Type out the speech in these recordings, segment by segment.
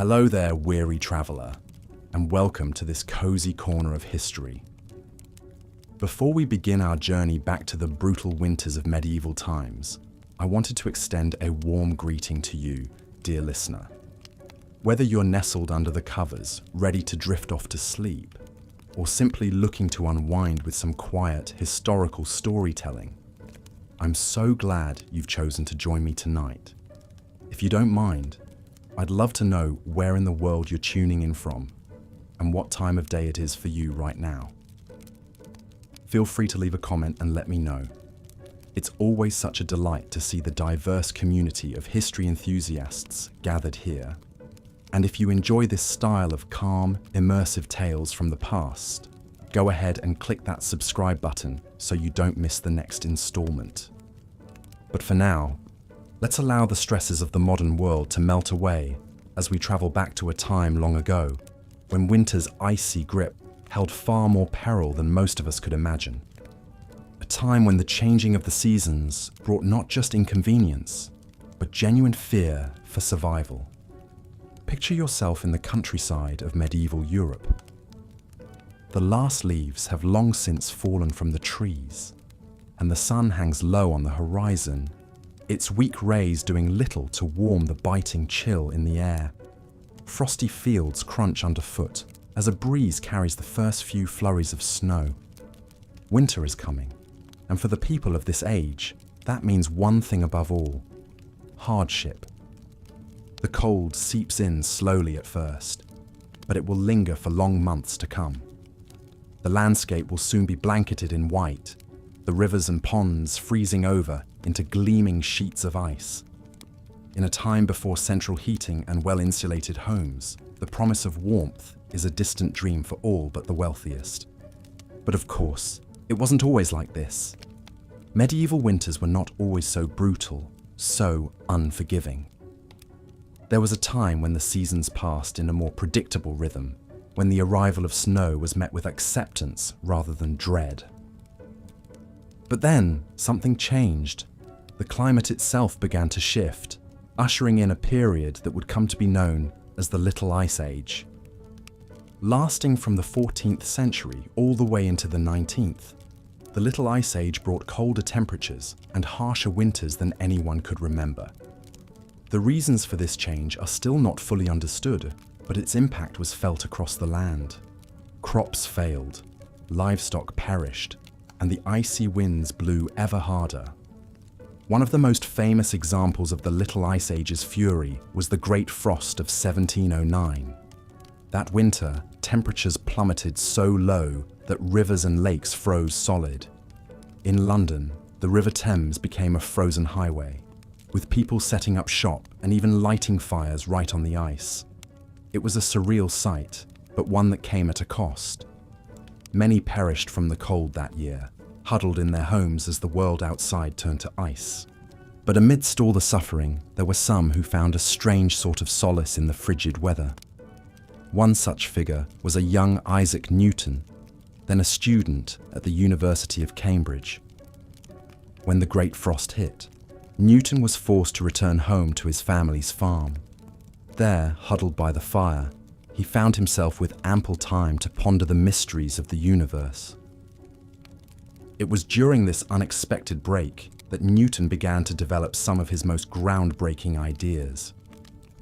Hello there, weary traveller, and welcome to this cozy corner of history. Before we begin our journey back to the brutal winters of medieval times, I wanted to extend a warm greeting to you, dear listener. Whether you're nestled under the covers, ready to drift off to sleep, or simply looking to unwind with some quiet, historical storytelling, I'm so glad you've chosen to join me tonight. If you don't mind, I'd love to know where in the world you're tuning in from and what time of day it is for you right now. Feel free to leave a comment and let me know. It's always such a delight to see the diverse community of history enthusiasts gathered here. And if you enjoy this style of calm, immersive tales from the past, go ahead and click that subscribe button so you don't miss the next installment. But for now, let's allow the stresses of the modern world to melt away as we travel back to a time long ago when winter's icy grip held far more peril than most of us could imagine. A time when the changing of the seasons brought not just inconvenience, but genuine fear for survival. Picture yourself in the countryside of medieval Europe. The last leaves have long since fallen from the trees, and the sun hangs low on the horizon, its weak rays doing little to warm the biting chill in the air. Frosty fields crunch underfoot as a breeze carries the first few flurries of snow. Winter is coming, and for the people of this age, that means one thing above all: hardship. The cold seeps in slowly at first, but it will linger for long months to come. The landscape will soon be blanketed in white, the rivers and ponds freezing over into gleaming sheets of ice. In a time before central heating and well-insulated homes, the promise of warmth is a distant dream for all but the wealthiest. But of course, it wasn't always like this. Medieval winters were not always so brutal, so unforgiving. There was a time when the seasons passed in a more predictable rhythm, when the arrival of snow was met with acceptance rather than dread. But then, something changed. The climate itself began to shift, ushering in a period that would come to be known as the Little Ice Age. Lasting from the 14th century all the way into the 19th, the Little Ice Age brought colder temperatures and harsher winters than anyone could remember. The reasons for this change are still not fully understood, but its impact was felt across the land. Crops failed, livestock perished, and the icy winds blew ever harder. One of the most famous examples of the Little Ice Age's fury was the Great Frost of 1709. That winter, temperatures plummeted so low that rivers and lakes froze solid. In London, the River Thames became a frozen highway, with people setting up shop and even lighting fires right on the ice. It was a surreal sight, but one that came at a cost. Many perished from the cold that year, huddled in their homes as the world outside turned to ice. But amidst all the suffering, there were some who found a strange sort of solace in the frigid weather. One such figure was a young Isaac Newton, then a student at the University of Cambridge. When the Great Frost hit, Newton was forced to return home to his family's farm. There, huddled by the fire, he found himself with ample time to ponder the mysteries of the universe. It was during this unexpected break that Newton began to develop some of his most groundbreaking ideas,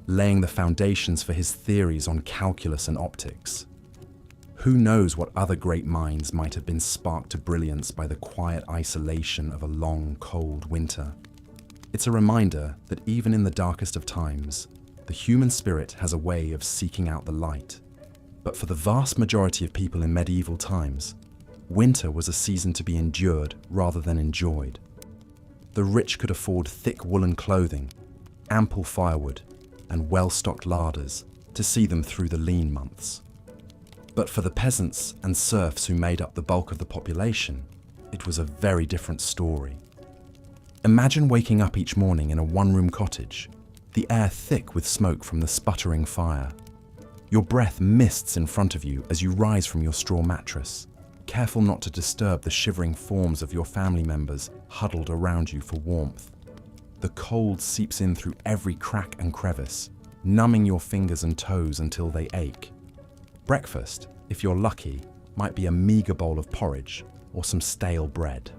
laying the foundations for his theories on calculus and optics. Who knows what other great minds might have been sparked to brilliance by the quiet isolation of a long, cold winter. It's a reminder that even in the darkest of times, the human spirit has a way of seeking out the light. But for the vast majority of people in medieval times, winter was a season to be endured rather than enjoyed. The rich could afford thick woolen clothing, ample firewood, and well-stocked larders to see them through the lean months. But for the peasants and serfs who made up the bulk of the population, it was a very different story. Imagine waking up each morning in a one-room cottage, the air thick with smoke from the sputtering fire. Your breath mists in front of you as you rise from your straw mattress, careful not to disturb the shivering forms of your family members huddled around you for warmth. The cold seeps in through every crack and crevice, numbing your fingers and toes until they ache. Breakfast, if you're lucky, might be a meager bowl of porridge or some stale bread.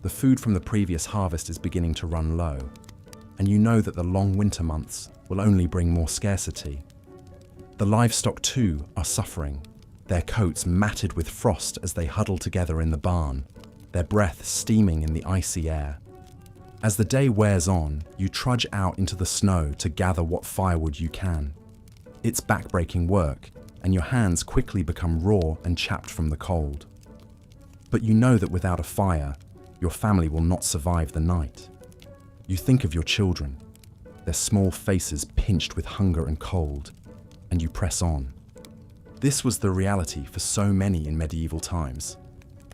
The food from the previous harvest is beginning to run low, and you know that the long winter months will only bring more scarcity. The livestock too are suffering, their coats matted with frost as they huddle together in the barn, their breath steaming in the icy air. As the day wears on, you trudge out into the snow to gather what firewood you can. It's backbreaking work, and your hands quickly become raw and chapped from the cold. But you know that without a fire, your family will not survive the night. You think of your children, their small faces pinched with hunger and cold, and you press on. This was the reality for so many in medieval times.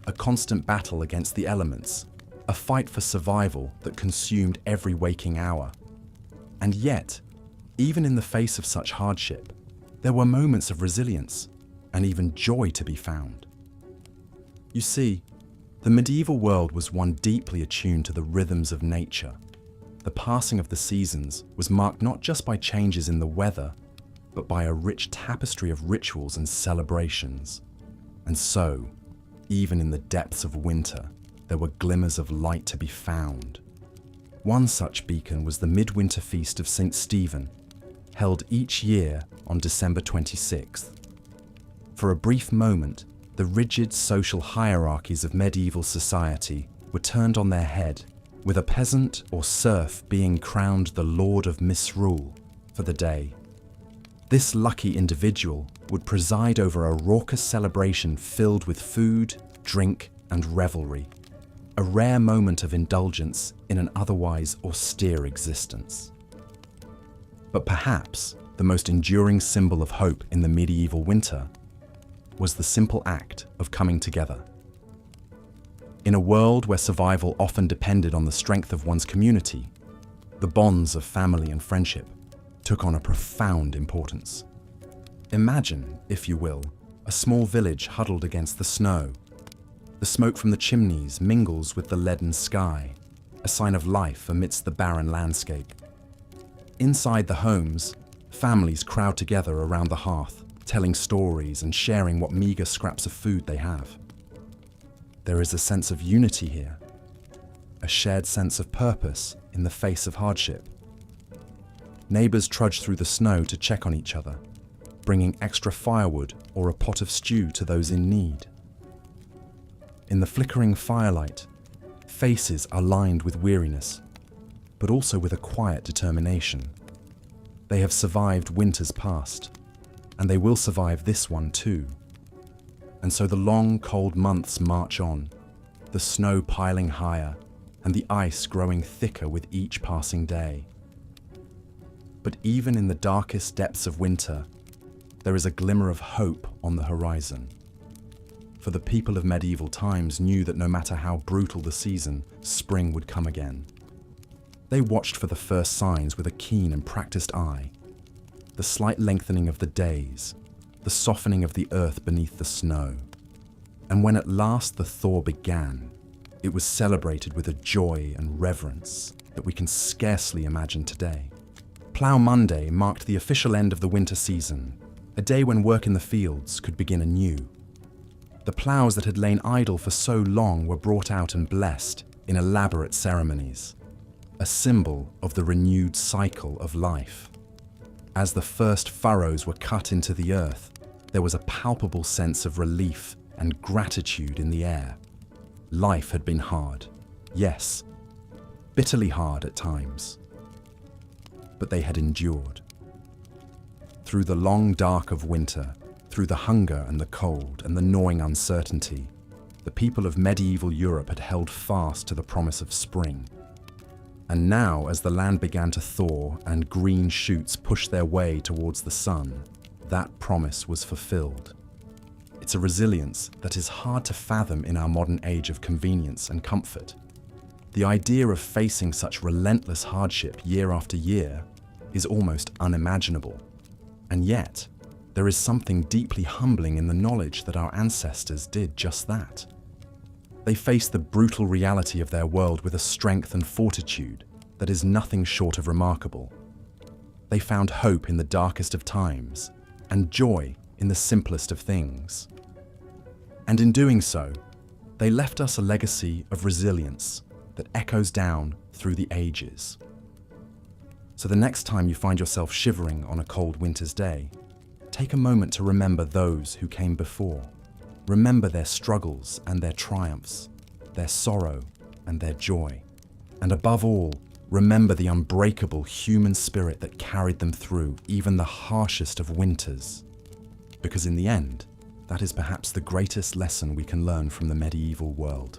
A constant battle against the elements, a fight for survival that consumed every waking hour. And yet, even in the face of such hardship, there were moments of resilience and even joy to be found. You see, the medieval world was one deeply attuned to the rhythms of nature. The passing of the seasons was marked not just by changes in the weather, but by a rich tapestry of rituals and celebrations. And so, even in the depths of winter, there were glimmers of light to be found. One such beacon was the midwinter feast of St. Stephen, held each year on December 26th. For a brief moment, the rigid social hierarchies of medieval society were turned on their head, with a peasant or serf being crowned the lord of misrule for the day. This lucky individual would preside over a raucous celebration filled with food, drink, and revelry, a rare moment of indulgence in an otherwise austere existence. But perhaps the most enduring symbol of hope in the medieval winter was the simple act of coming together. In a world where survival often depended on the strength of one's community, the bonds of family and friendship took on a profound importance. Imagine, if you will, a small village huddled against the snow. The smoke from the chimneys mingles with the leaden sky, a sign of life amidst the barren landscape. Inside the homes, families crowd together around the hearth, telling stories and sharing what meager scraps of food they have. There is a sense of unity here, a shared sense of purpose in the face of hardship. Neighbours trudge through the snow to check on each other, bringing extra firewood or a pot of stew to those in need. In the flickering firelight, faces are lined with weariness, but also with a quiet determination. They have survived winters past, and they will survive this one too. And so the long, cold months march on, the snow piling higher and the ice growing thicker with each passing day. But even in the darkest depths of winter, there is a glimmer of hope on the horizon. For the people of medieval times knew that no matter how brutal the season, spring would come again. They watched for the first signs with a keen and practiced eye. The slight lengthening of the days, the softening of the earth beneath the snow. And when at last the thaw began, it was celebrated with a joy and reverence that we can scarcely imagine today. Plough Monday marked the official end of the winter season, a day when work in the fields could begin anew. The ploughs that had lain idle for so long were brought out and blessed in elaborate ceremonies, a symbol of the renewed cycle of life. As the first furrows were cut into the earth, there was a palpable sense of relief and gratitude in the air. Life had been hard, yes, bitterly hard at times, but they had endured. Through the long dark of winter, through the hunger and the cold and the gnawing uncertainty, the people of medieval Europe had held fast to the promise of spring. And now, as the land began to thaw and green shoots pushed their way towards the sun, that promise was fulfilled. It's a resilience that is hard to fathom in our modern age of convenience and comfort. The idea of facing such relentless hardship year after year is almost unimaginable. And yet, there is something deeply humbling in the knowledge that our ancestors did just that. They faced the brutal reality of their world with a strength and fortitude that is nothing short of remarkable. They found hope in the darkest of times and joy in the simplest of things. And in doing so, they left us a legacy of resilience that echoes down through the ages. So the next time you find yourself shivering on a cold winter's day, take a moment to remember those who came before. Remember their struggles and their triumphs, their sorrow and their joy. And above all, remember the unbreakable human spirit that carried them through even the harshest of winters. Because in the end, that is perhaps the greatest lesson we can learn from the medieval world.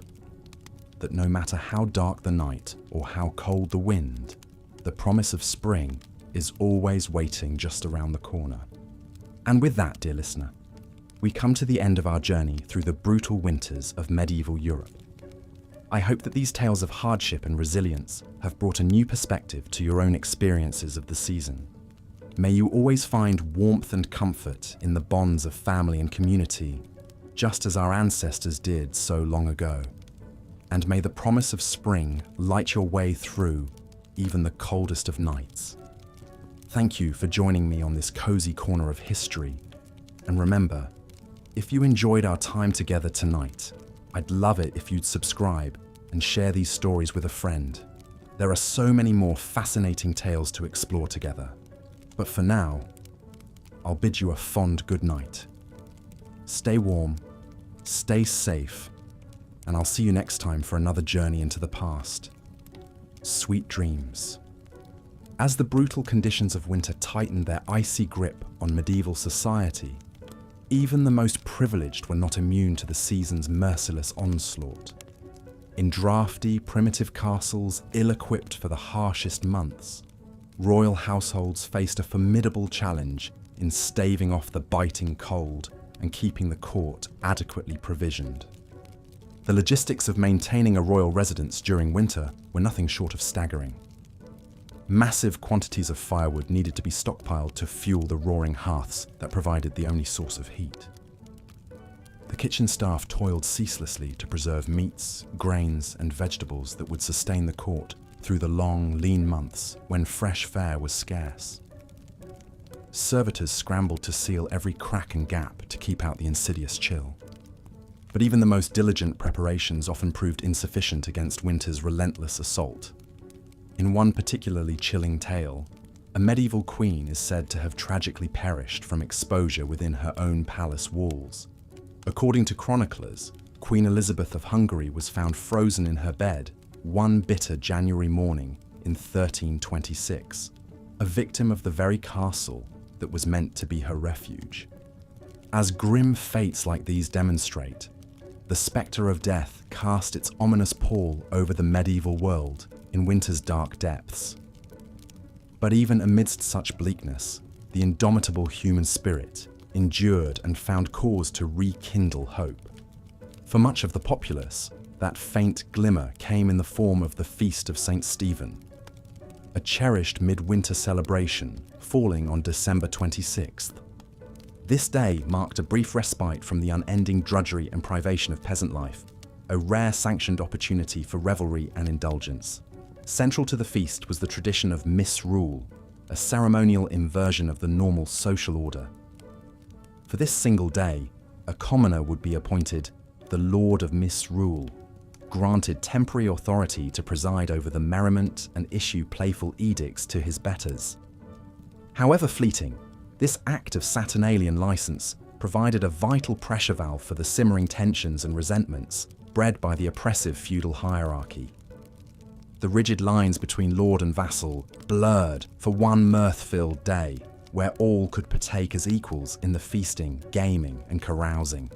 That no matter how dark the night or how cold the wind, the promise of spring is always waiting just around the corner. And with that, dear listener, we come to the end of our journey through the brutal winters of medieval Europe. I hope that these tales of hardship and resilience have brought a new perspective to your own experiences of the season. May you always find warmth and comfort in the bonds of family and community, just as our ancestors did so long ago. And may the promise of spring light your way through even the coldest of nights. Thank you for joining me on this cozy corner of history. And remember, if you enjoyed our time together tonight, I'd love it if you'd subscribe and share these stories with a friend. There are so many more fascinating tales to explore together. But for now, I'll bid you a fond good night. Stay warm, stay safe, and I'll see you next time for another journey into the past. Sweet dreams. As the brutal conditions of winter tightened their icy grip on medieval society, even the most privileged were not immune to the season's merciless onslaught. In drafty, primitive castles ill-equipped for the harshest months, royal households faced a formidable challenge in staving off the biting cold and keeping the court adequately provisioned. The logistics of maintaining a royal residence during winter were nothing short of staggering. Massive quantities of firewood needed to be stockpiled to fuel the roaring hearths that provided the only source of heat. The kitchen staff toiled ceaselessly to preserve meats, grains, and vegetables that would sustain the court through the long, lean months when fresh fare was scarce. Servitors scrambled to seal every crack and gap to keep out the insidious chill. But even the most diligent preparations often proved insufficient against winter's relentless assault. In one particularly chilling tale, a medieval queen is said to have tragically perished from exposure within her own palace walls. According to chroniclers, Queen Elizabeth of Hungary was found frozen in her bed one bitter January morning in 1326, a victim of the very castle that was meant to be her refuge. As grim fates like these demonstrate, the spectre of death cast its ominous pall over the medieval world in winter's dark depths. But even amidst such bleakness, the indomitable human spirit endured and found cause to rekindle hope. For much of the populace, that faint glimmer came in the form of the Feast of St. Stephen, a cherished midwinter celebration falling on December 26th. This day marked a brief respite from the unending drudgery and privation of peasant life, a rare sanctioned opportunity for revelry and indulgence. Central to the feast was the tradition of misrule, a ceremonial inversion of the normal social order. For this single day, a commoner would be appointed the Lord of Misrule, granted temporary authority to preside over the merriment and issue playful edicts to his betters. However fleeting, this act of Saturnalian license provided a vital pressure valve for the simmering tensions and resentments bred by the oppressive feudal hierarchy. The rigid lines between lord and vassal blurred for one mirth-filled day, where all could partake as equals in the feasting, gaming, and carousing.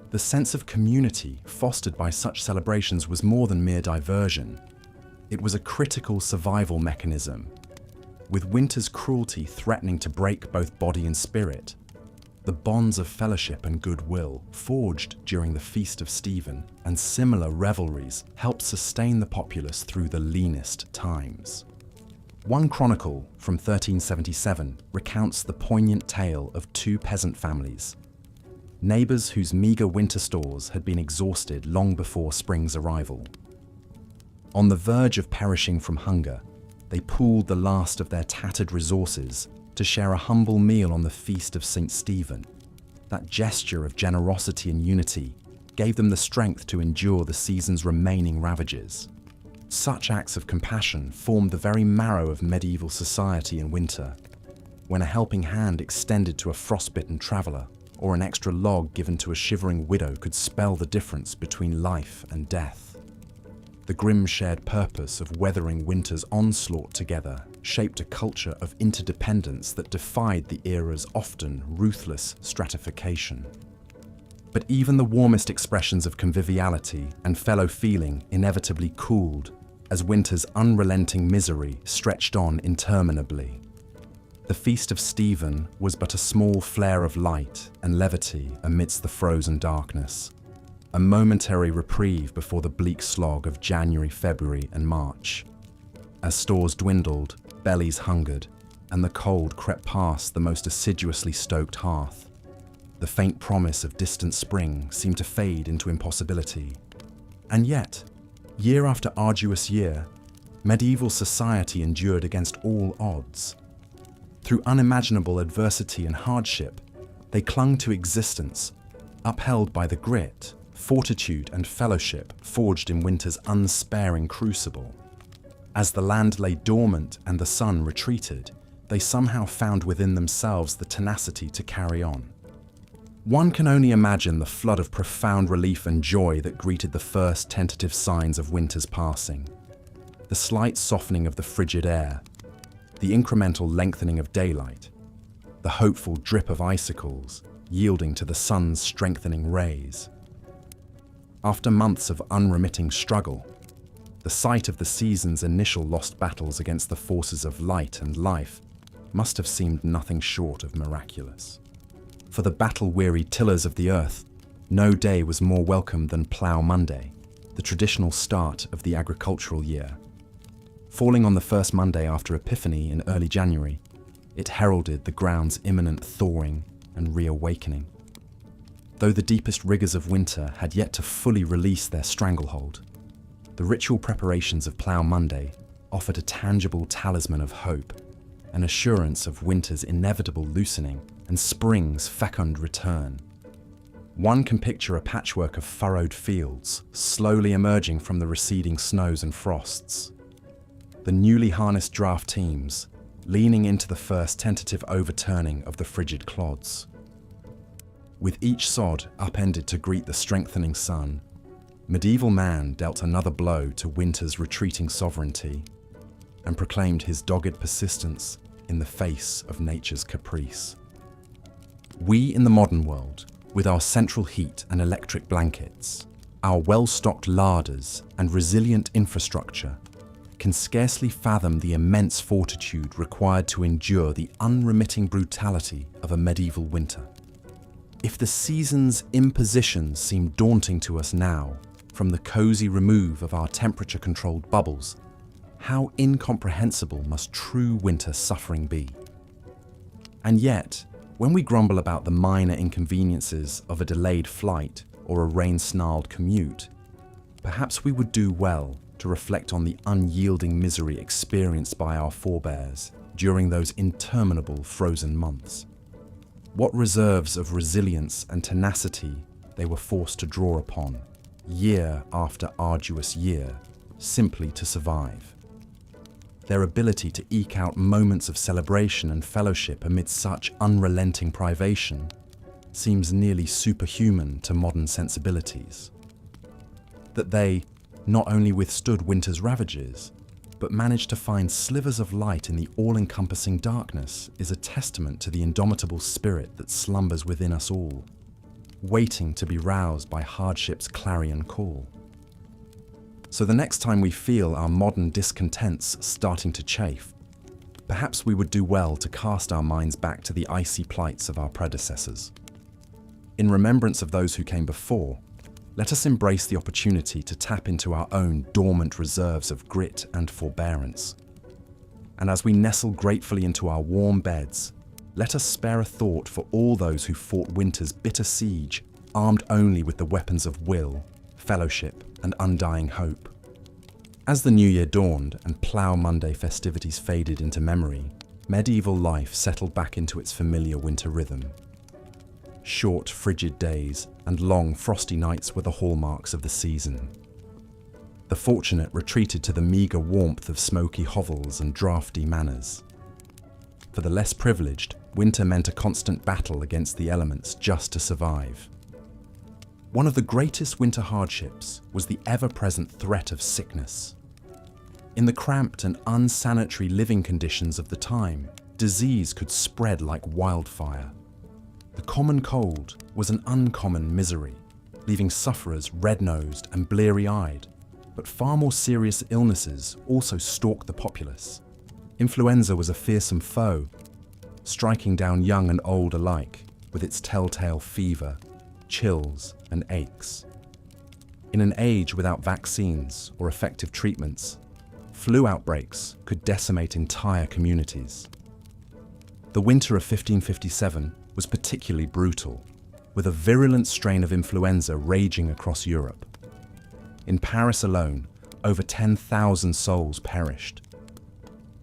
The sense of community fostered by such celebrations was more than mere diversion. It was a critical survival mechanism. With winter's cruelty threatening to break both body and spirit, the bonds of fellowship and goodwill forged during the Feast of Stephen and similar revelries helped sustain the populace through the leanest times. One chronicle from 1377 recounts the poignant tale of two peasant families, neighbours whose meagre winter stores had been exhausted long before spring's arrival. On the verge of perishing from hunger, they pooled the last of their tattered resources to share a humble meal on the feast of St. Stephen. That gesture of generosity and unity gave them the strength to endure the season's remaining ravages. Such acts of compassion formed the very marrow of medieval society in winter, when a helping hand extended to a frostbitten traveller or an extra log given to a shivering widow could spell the difference between life and death. The grim shared purpose of weathering winter's onslaught together shaped a culture of interdependence that defied the era's often ruthless stratification. But even the warmest expressions of conviviality and fellow feeling inevitably cooled as winter's unrelenting misery stretched on interminably. The Feast of Stephen was but a small flare of light and levity amidst the frozen darkness, a momentary reprieve before the bleak slog of January, February, and March. As stores dwindled, bellies hungered, and the cold crept past the most assiduously stoked hearth, the faint promise of distant spring seemed to fade into impossibility. And yet, year after arduous year, medieval society endured against all odds. Through unimaginable adversity and hardship, they clung to existence, upheld by the grit, fortitude, and fellowship forged in winter's unsparing crucible. As the land lay dormant and the sun retreated, they somehow found within themselves the tenacity to carry on. One can only imagine the flood of profound relief and joy that greeted the first tentative signs of winter's passing. The slight softening of the frigid air, the incremental lengthening of daylight, the hopeful drip of icicles yielding to the sun's strengthening rays. After months of unremitting struggle, the sight of the season's initial lost battles against the forces of light and life must have seemed nothing short of miraculous. For the battle-weary tillers of the earth, no day was more welcome than Plough Monday, the traditional start of the agricultural year. Falling on the first Monday after Epiphany in early January, it heralded the ground's imminent thawing and reawakening. Though the deepest rigours of winter had yet to fully release their stranglehold, the ritual preparations of Plough Monday offered a tangible talisman of hope, an assurance of winter's inevitable loosening and spring's fecund return. One can picture a patchwork of furrowed fields slowly emerging from the receding snows and frosts. The newly harnessed draft teams leaning into the first tentative overturning of the frigid clods. With each sod upended to greet the strengthening sun, medieval man dealt another blow to winter's retreating sovereignty and proclaimed his dogged persistence in the face of nature's caprice. We in the modern world, with our central heat and electric blankets, our well-stocked larders and resilient infrastructure, can scarcely fathom the immense fortitude required to endure the unremitting brutality of a medieval winter. If the season's impositions seem daunting to us now, from the cosy remove of our temperature-controlled bubbles, how incomprehensible must true winter suffering be? And yet, when we grumble about the minor inconveniences of a delayed flight or a rain-snarled commute, perhaps we would do well to reflect on the unyielding misery experienced by our forebears during those interminable frozen months. What reserves of resilience and tenacity they were forced to draw upon, year after arduous year, simply to survive. Their ability to eke out moments of celebration and fellowship amid such unrelenting privation seems nearly superhuman to modern sensibilities. That they not only withstood winter's ravages, but managed to find slivers of light in the all-encompassing darkness is a testament to the indomitable spirit that slumbers within us all, waiting to be roused by hardship's clarion call. So the next time we feel our modern discontents starting to chafe, perhaps we would do well to cast our minds back to the icy plights of our predecessors. In remembrance of those who came before, let us embrace the opportunity to tap into our own dormant reserves of grit and forbearance. And as we nestle gratefully into our warm beds, let us spare a thought for all those who fought winter's bitter siege, armed only with the weapons of will, fellowship, and undying hope. As the new year dawned and Plough Monday festivities faded into memory, medieval life settled back into its familiar winter rhythm. Short, frigid days and long, frosty nights were the hallmarks of the season. The fortunate retreated to the meagre warmth of smoky hovels and draughty manors. For the less privileged, winter meant a constant battle against the elements just to survive. One of the greatest winter hardships was the ever-present threat of sickness. In the cramped and unsanitary living conditions of the time, disease could spread like wildfire. The common cold was an uncommon misery, leaving sufferers red-nosed and bleary-eyed. But far more serious illnesses also stalked the populace. Influenza was a fearsome foe, striking down young and old alike with its telltale fever, chills, and aches. In an age without vaccines or effective treatments, flu outbreaks could decimate entire communities. The winter of 1557 was particularly brutal, with a virulent strain of influenza raging across Europe. In Paris alone, over 10,000 souls perished.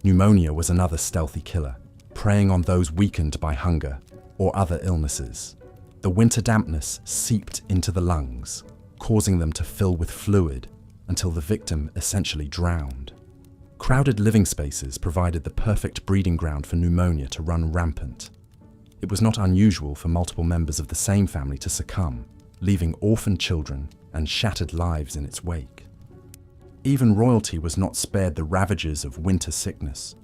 Pneumonia was another stealthy killer, preying on those weakened by hunger or other illnesses. The winter dampness seeped into the lungs, causing them to fill with fluid until the victim essentially drowned. Crowded living spaces provided the perfect breeding ground for pneumonia to run rampant. It was not unusual for multiple members of the same family to succumb, leaving orphaned children and shattered lives in its wake. Even royalty was not spared the ravages of winter sickness.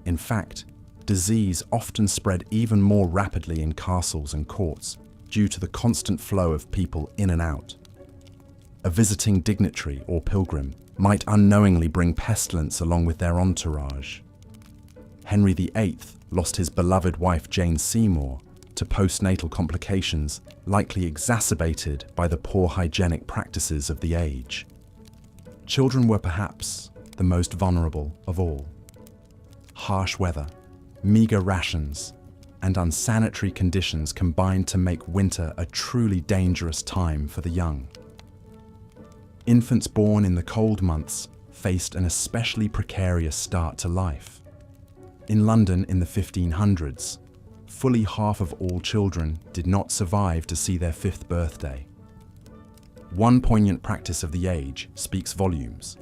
In fact, disease often spread even more rapidly in castles and courts due to the constant flow of people in and out. A visiting dignitary or pilgrim might unknowingly bring pestilence along with their entourage. Henry VIII lost his beloved wife Jane Seymour to postnatal complications likely exacerbated by the poor hygienic practices of the age. Children were perhaps the most vulnerable of all. Harsh weather, meagre rations, and unsanitary conditions combined to make winter a truly dangerous time for the young. Infants born in the cold months faced an especially precarious start to life. In London in the 1500s, fully half of all children did not survive to see their 5th birthday. One poignant practice of the age speaks volumes.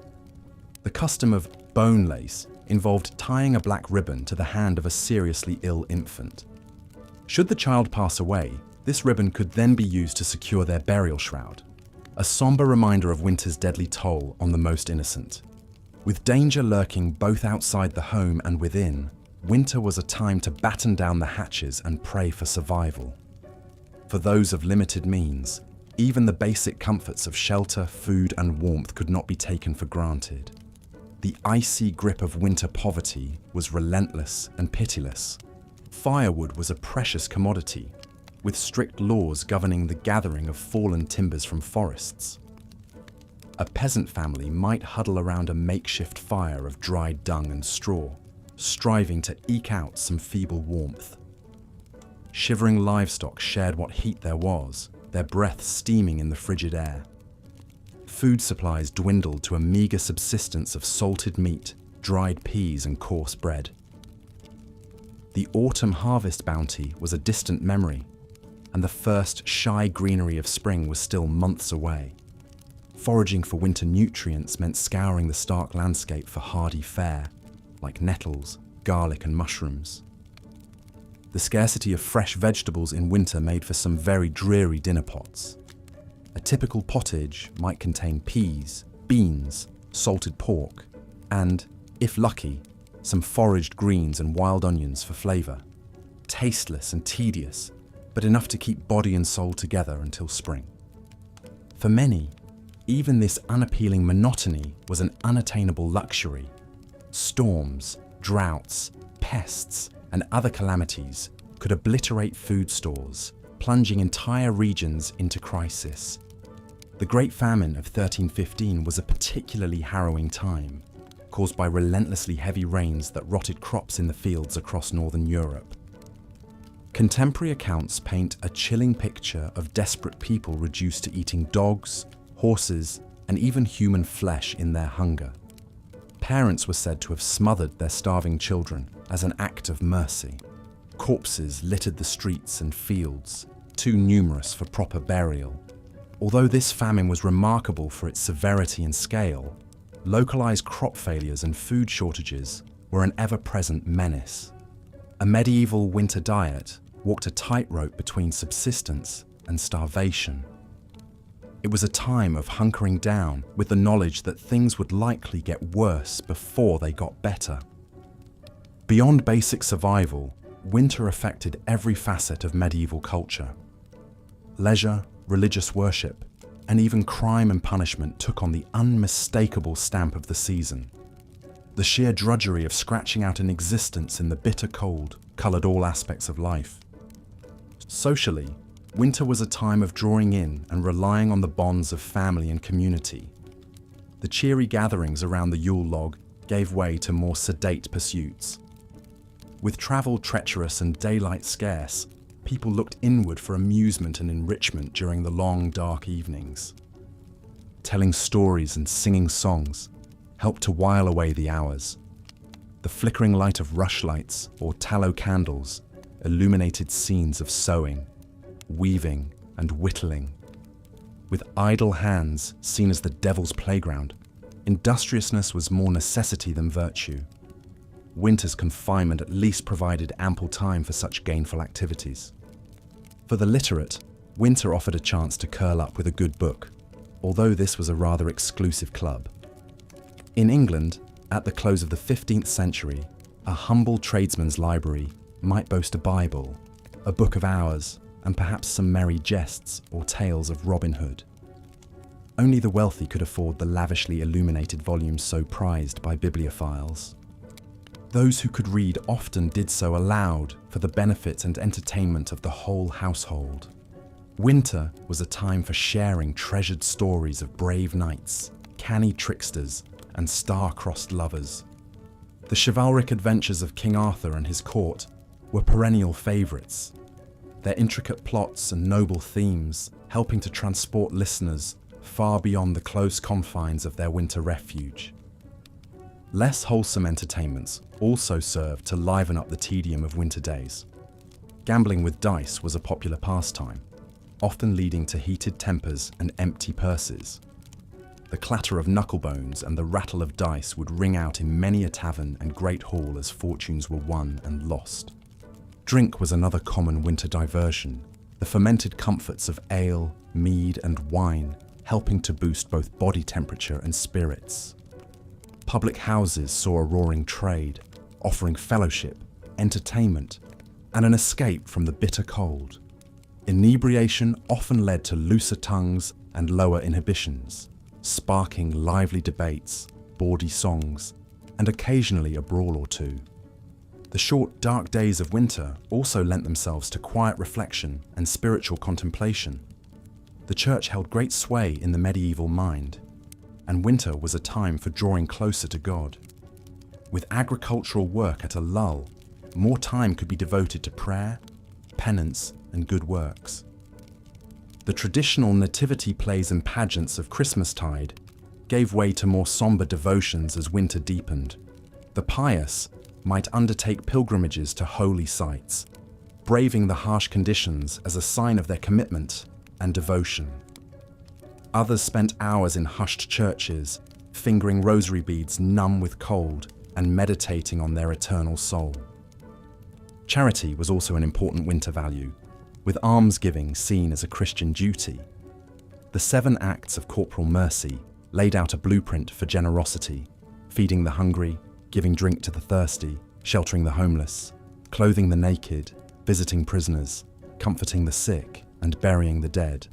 The custom of bone lace involved tying a black ribbon to the hand of a seriously ill infant. Should the child pass away, this ribbon could then be used to secure their burial shroud, a somber reminder of winter's deadly toll on the most innocent. With danger lurking both outside the home and within, winter was a time to batten down the hatches and pray for survival. For those of limited means, even the basic comforts of shelter, food, and warmth could not be taken for granted. The icy grip of winter poverty was relentless and pitiless. Firewood was a precious commodity, with strict laws governing the gathering of fallen timbers from forests. A peasant family might huddle around a makeshift fire of dried dung and straw, striving to eke out some feeble warmth. Shivering livestock shared what heat there was, their breath steaming in the frigid air. Food supplies dwindled to a meagre subsistence of salted meat, dried peas, and coarse bread. The autumn harvest bounty was a distant memory, and the first shy greenery of spring was still months away. Foraging for winter nutrients meant scouring the stark landscape for hardy fare, like nettles, garlic, and mushrooms. The scarcity of fresh vegetables in winter made for some very dreary dinner pots. A typical pottage might contain peas, beans, salted pork, and, if lucky, some foraged greens and wild onions for flavour. Tasteless and tedious, but enough to keep body and soul together until spring. For many, even this unappealing monotony was an unattainable luxury. Storms, droughts, pests, and other calamities could obliterate food stores, plunging entire regions into crisis. The Great Famine of 1315 was a particularly harrowing time, caused by relentlessly heavy rains that rotted crops in the fields across northern Europe. Contemporary accounts paint a chilling picture of desperate people reduced to eating dogs, horses, and even human flesh in their hunger. Parents were said to have smothered their starving children as an act of mercy. Corpses littered the streets and fields, too numerous for proper burial. Although this famine was remarkable for its severity and scale, localized crop failures and food shortages were an ever-present menace. A medieval winter diet walked a tightrope between subsistence and starvation. It was a time of hunkering down with the knowledge that things would likely get worse before they got better. Beyond basic survival, winter affected every facet of medieval culture. Leisure, religious worship, and even crime and punishment took on the unmistakable stamp of the season. The sheer drudgery of scratching out an existence in the bitter cold coloured all aspects of life. Socially, winter was a time of drawing in and relying on the bonds of family and community. The cheery gatherings around the Yule log gave way to more sedate pursuits. With travel treacherous and daylight scarce, people looked inward for amusement and enrichment during the long, dark evenings. Telling stories and singing songs helped to while away the hours. The flickering light of rushlights or tallow candles illuminated scenes of sewing, weaving, and whittling. With idle hands seen as the devil's playground, industriousness was more necessity than virtue. Winter's confinement at least provided ample time for such gainful activities. For the literate, winter offered a chance to curl up with a good book, although this was a rather exclusive club. In England, at the close of the 15th century, a humble tradesman's library might boast a Bible, a book of hours, and perhaps some merry jests or tales of Robin Hood. Only the wealthy could afford the lavishly illuminated volumes so prized by bibliophiles. Those who could read often did so aloud for the benefit and entertainment of the whole household. Winter was a time for sharing treasured stories of brave knights, canny tricksters, and star-crossed lovers. The chivalric adventures of King Arthur and his court were perennial favourites, their intricate plots and noble themes helping to transport listeners far beyond the close confines of their winter refuge. Less wholesome entertainments also served to liven up the tedium of winter days. Gambling with dice was a popular pastime, often leading to heated tempers and empty purses. The clatter of knucklebones and the rattle of dice would ring out in many a tavern and great hall as fortunes were won and lost. Drink was another common winter diversion, the fermented comforts of ale, mead, and wine helping to boost both body temperature and spirits. Public houses saw a roaring trade, offering fellowship, entertainment, and an escape from the bitter cold. Inebriation often led to looser tongues and lower inhibitions, sparking lively debates, bawdy songs, and occasionally a brawl or two. The short, dark days of winter also lent themselves to quiet reflection and spiritual contemplation. The church held great sway in the medieval mind, and winter was a time for drawing closer to God. With agricultural work at a lull, more time could be devoted to prayer, penance, and good works. The traditional nativity plays and pageants of Christmastide gave way to more somber devotions as winter deepened. The pious might undertake pilgrimages to holy sites, braving the harsh conditions as a sign of their commitment and devotion. Others spent hours in hushed churches, fingering rosary beads numb with cold and meditating on their eternal soul. Charity was also an important winter value, with almsgiving seen as a Christian duty. The 7 acts of corporal mercy laid out a blueprint for generosity, feeding the hungry, giving drink to the thirsty, sheltering the homeless, clothing the naked, visiting prisoners, comforting the sick, and burying the dead.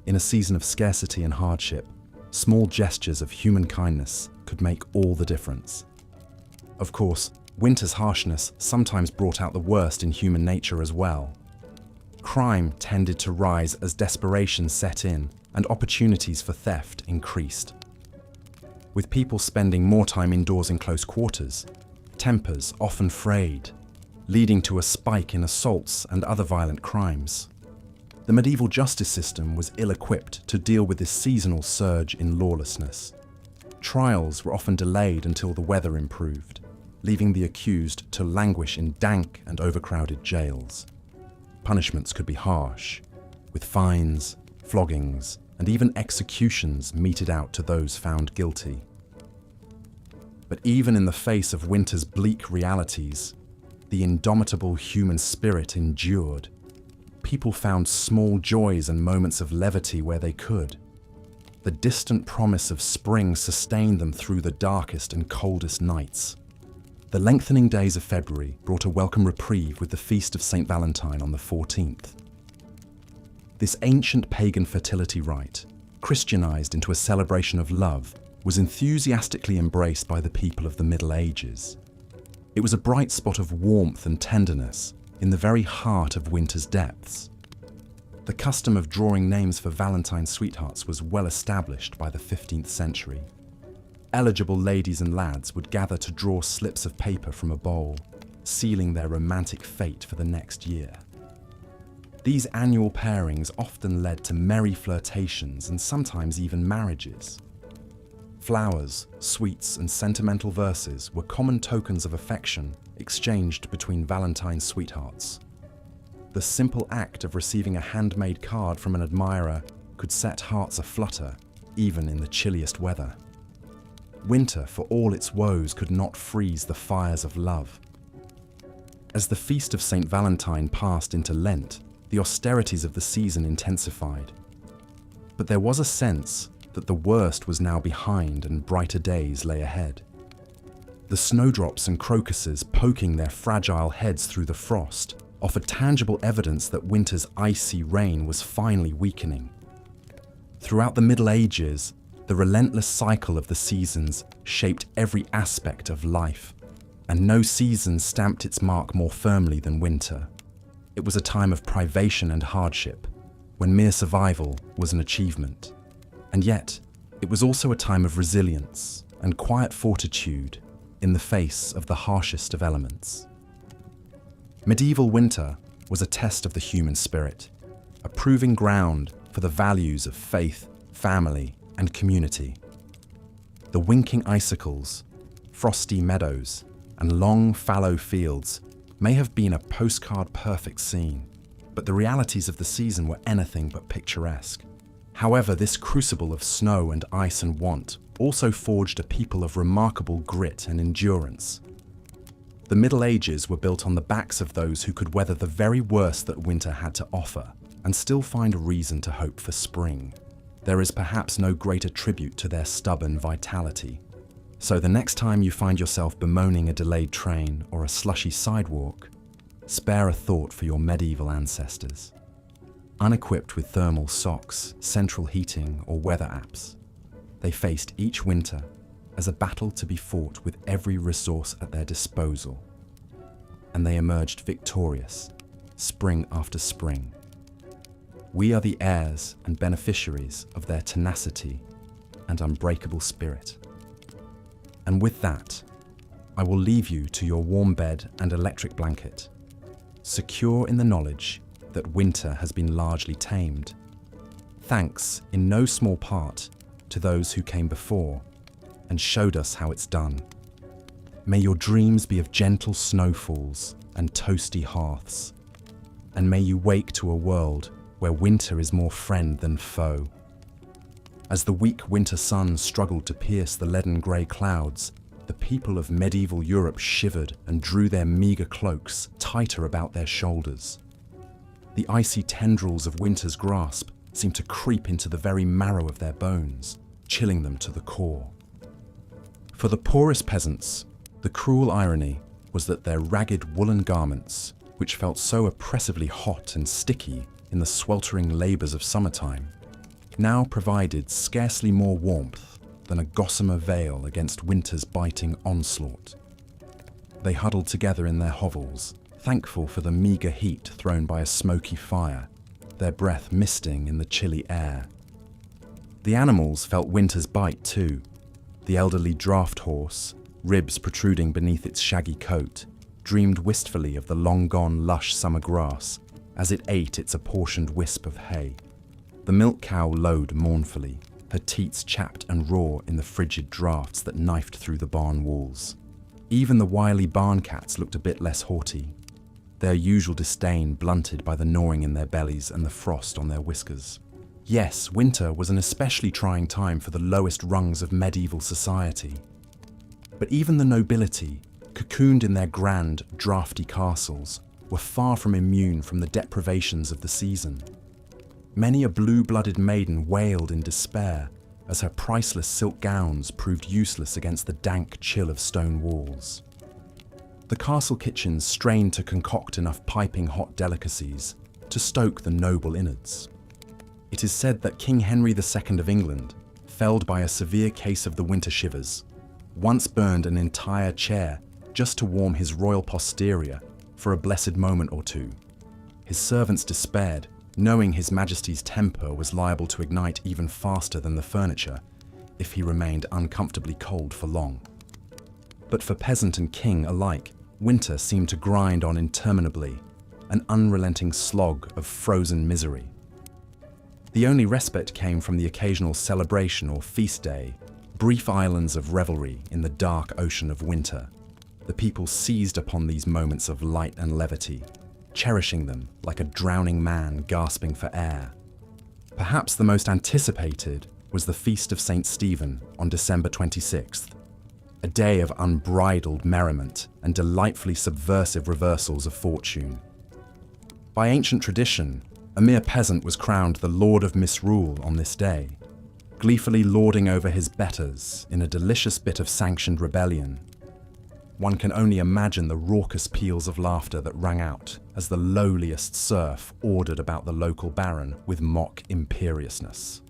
In a season of scarcity and hardship, small gestures of human kindness could make all the difference. Of course, winter's harshness sometimes brought out the worst in human nature as well. Crime tended to rise as desperation set in and opportunities for theft increased. With people spending more time indoors in close quarters, tempers often frayed, leading to a spike in assaults and other violent crimes. The medieval justice system was ill-equipped to deal with this seasonal surge in lawlessness. Trials were often delayed until the weather improved, leaving the accused to languish in dank and overcrowded jails. Punishments could be harsh, with fines, floggings, and even executions meted out to those found guilty. But even in the face of winter's bleak realities, the indomitable human spirit endured. People found small joys and moments of levity where they could. The distant promise of spring sustained them through the darkest and coldest nights. The lengthening days of February brought a welcome reprieve with the feast of St. Valentine on the 14th. This ancient pagan fertility rite, Christianized into a celebration of love, was enthusiastically embraced by the people of the Middle Ages. It was a bright spot of warmth and tenderness in the very heart of winter's depths. The custom of drawing names for Valentine's sweethearts was well established by the 15th century. Eligible ladies and lads would gather to draw slips of paper from a bowl, sealing their romantic fate for the next year. These annual pairings often led to merry flirtations and sometimes even marriages. Flowers, sweets, and sentimental verses were common tokens of affection exchanged between Valentine's sweethearts. The simple act of receiving a handmade card from an admirer could set hearts aflutter, even in the chilliest weather. Winter, for all its woes, could not freeze the fires of love. As the feast of St. Valentine passed into Lent, the austerities of the season intensified. But there was a sense that the worst was now behind and brighter days lay ahead. The snowdrops and crocuses poking their fragile heads through the frost offered tangible evidence that winter's icy reign was finally weakening. Throughout the Middle Ages, the relentless cycle of the seasons shaped every aspect of life, and no season stamped its mark more firmly than winter. It was a time of privation and hardship, when mere survival was an achievement. And yet, it was also a time of resilience and quiet fortitude in the face of the harshest of elements. Medieval winter was a test of the human spirit, a proving ground for the values of faith, family, and community. The winking icicles, frosty meadows, and long fallow fields may have been a postcard-perfect scene, but the realities of the season were anything but picturesque. However, this crucible of snow and ice and want also forged a people of remarkable grit and endurance. The Middle Ages were built on the backs of those who could weather the very worst that winter had to offer and still find a reason to hope for spring. There is perhaps no greater tribute to their stubborn vitality. So the next time you find yourself bemoaning a delayed train or a slushy sidewalk, spare a thought for your medieval ancestors. Unequipped with thermal socks, central heating, or weather apps, they faced each winter as a battle to be fought with every resource at their disposal. And they emerged victorious, spring after spring. We are the heirs and beneficiaries of their tenacity and unbreakable spirit. And with that, I will leave you to your warm bed and electric blanket, secure in the knowledge that winter has been largely tamed, thanks in no small part to those who came before and showed us how it's done. May your dreams be of gentle snowfalls and toasty hearths, and may you wake to a world where winter is more friend than foe. As the weak winter sun struggled to pierce the leaden grey clouds, the people of medieval Europe shivered and drew their meagre cloaks tighter about their shoulders. The icy tendrils of winter's grasp seemed to creep into the very marrow of their bones, chilling them to the core. For the poorest peasants, the cruel irony was that their ragged woolen garments, which felt so oppressively hot and sticky in the sweltering labours of summertime, now provided scarcely more warmth than a gossamer veil against winter's biting onslaught. They huddled together in their hovels, thankful for the meagre heat thrown by a smoky fire, their breath misting in the chilly air. The animals felt winter's bite too. The elderly draught horse, ribs protruding beneath its shaggy coat, dreamed wistfully of the long-gone lush summer grass as it ate its apportioned wisp of hay. The milk cow lowed mournfully, her teats chapped and raw in the frigid draughts that knifed through the barn walls. Even the wily barn cats looked a bit less haughty, their usual disdain blunted by the gnawing in their bellies and the frost on their whiskers. Yes, winter was an especially trying time for the lowest rungs of medieval society. But even the nobility, cocooned in their grand, draughty castles, were far from immune from the deprivations of the season. Many a blue-blooded maiden wailed in despair as her priceless silk gowns proved useless against the dank chill of stone walls. The castle kitchens strained to concoct enough piping hot delicacies to stoke the noble innards. It is said that King Henry II of England, felled by a severe case of the winter shivers, once burned an entire chair just to warm his royal posterior for a blessed moment or two. His servants despaired, knowing His Majesty's temper was liable to ignite even faster than the furniture if he remained uncomfortably cold for long. But for peasant and king alike, winter seemed to grind on interminably, an unrelenting slog of frozen misery. The only respite came from the occasional celebration or feast day, brief islands of revelry in the dark ocean of winter. The people seized upon these moments of light and levity, cherishing them like a drowning man gasping for air. Perhaps the most anticipated was the Feast of St. Stephen on December 26th, a day of unbridled merriment and delightfully subversive reversals of fortune. By ancient tradition, a mere peasant was crowned the Lord of Misrule on this day, gleefully lording over his betters in a delicious bit of sanctioned rebellion. One can only imagine the raucous peals of laughter that rang out as the lowliest serf ordered about the local baron with mock imperiousness.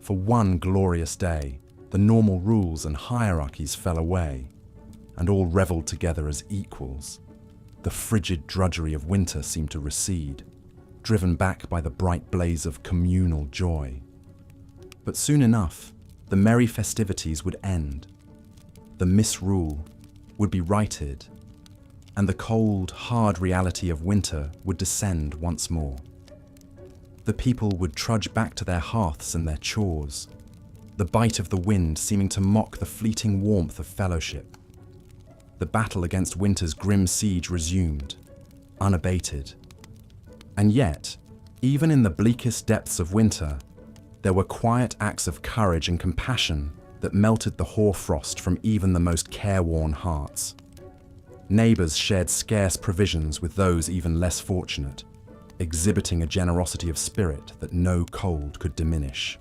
For one glorious day, the normal rules and hierarchies fell away, and all revelled together as equals. The frigid drudgery of winter seemed to recede, driven back by the bright blaze of communal joy. But soon enough, the merry festivities would end. The misrule would be righted, and the cold, hard reality of winter would descend once more. The people would trudge back to their hearths and their chores, the bite of the wind seeming to mock the fleeting warmth of fellowship. The battle against winter's grim siege resumed, unabated. And yet, even in the bleakest depths of winter, there were quiet acts of courage and compassion that melted the hoarfrost from even the most careworn hearts. Neighbours shared scarce provisions with those even less fortunate, exhibiting a generosity of spirit that no cold could diminish.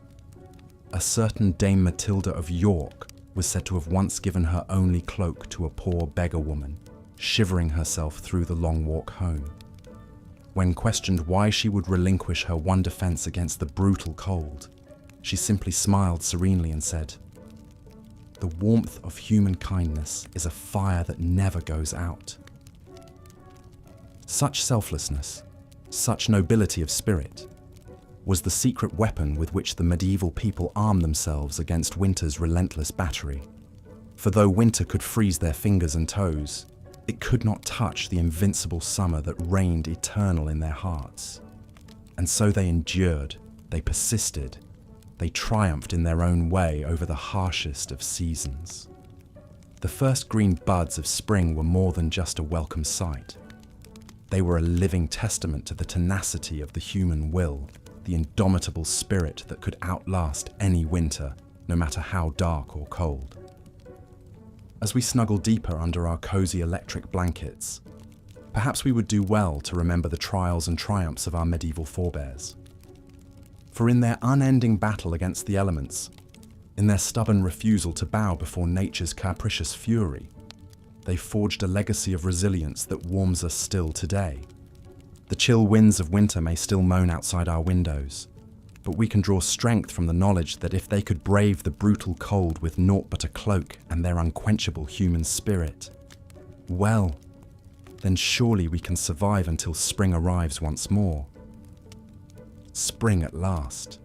A certain Dame Matilda of York was said to have once given her only cloak to a poor beggar woman, shivering herself through the long walk home. When questioned why she would relinquish her one defence against the brutal cold, she simply smiled serenely and said, "The warmth of human kindness is a fire that never goes out." Such selflessness, such nobility of spirit, was the secret weapon with which the medieval people armed themselves against winter's relentless battery. For though winter could freeze their fingers and toes, it could not touch the invincible summer that reigned eternal in their hearts. And so they endured, they persisted, they triumphed in their own way over the harshest of seasons. The first green buds of spring were more than just a welcome sight. They were a living testament to the tenacity of the human will, the indomitable spirit that could outlast any winter, no matter how dark or cold. As we snuggle deeper under our cozy electric blankets, perhaps we would do well to remember the trials and triumphs of our medieval forebears. For in their unending battle against the elements, in their stubborn refusal to bow before nature's capricious fury, they forged a legacy of resilience that warms us still today. The chill winds of winter may still moan outside our windows, but we can draw strength from the knowledge that if they could brave the brutal cold with naught but a cloak and their unquenchable human spirit, well, then surely we can survive until spring arrives once more. Spring at last.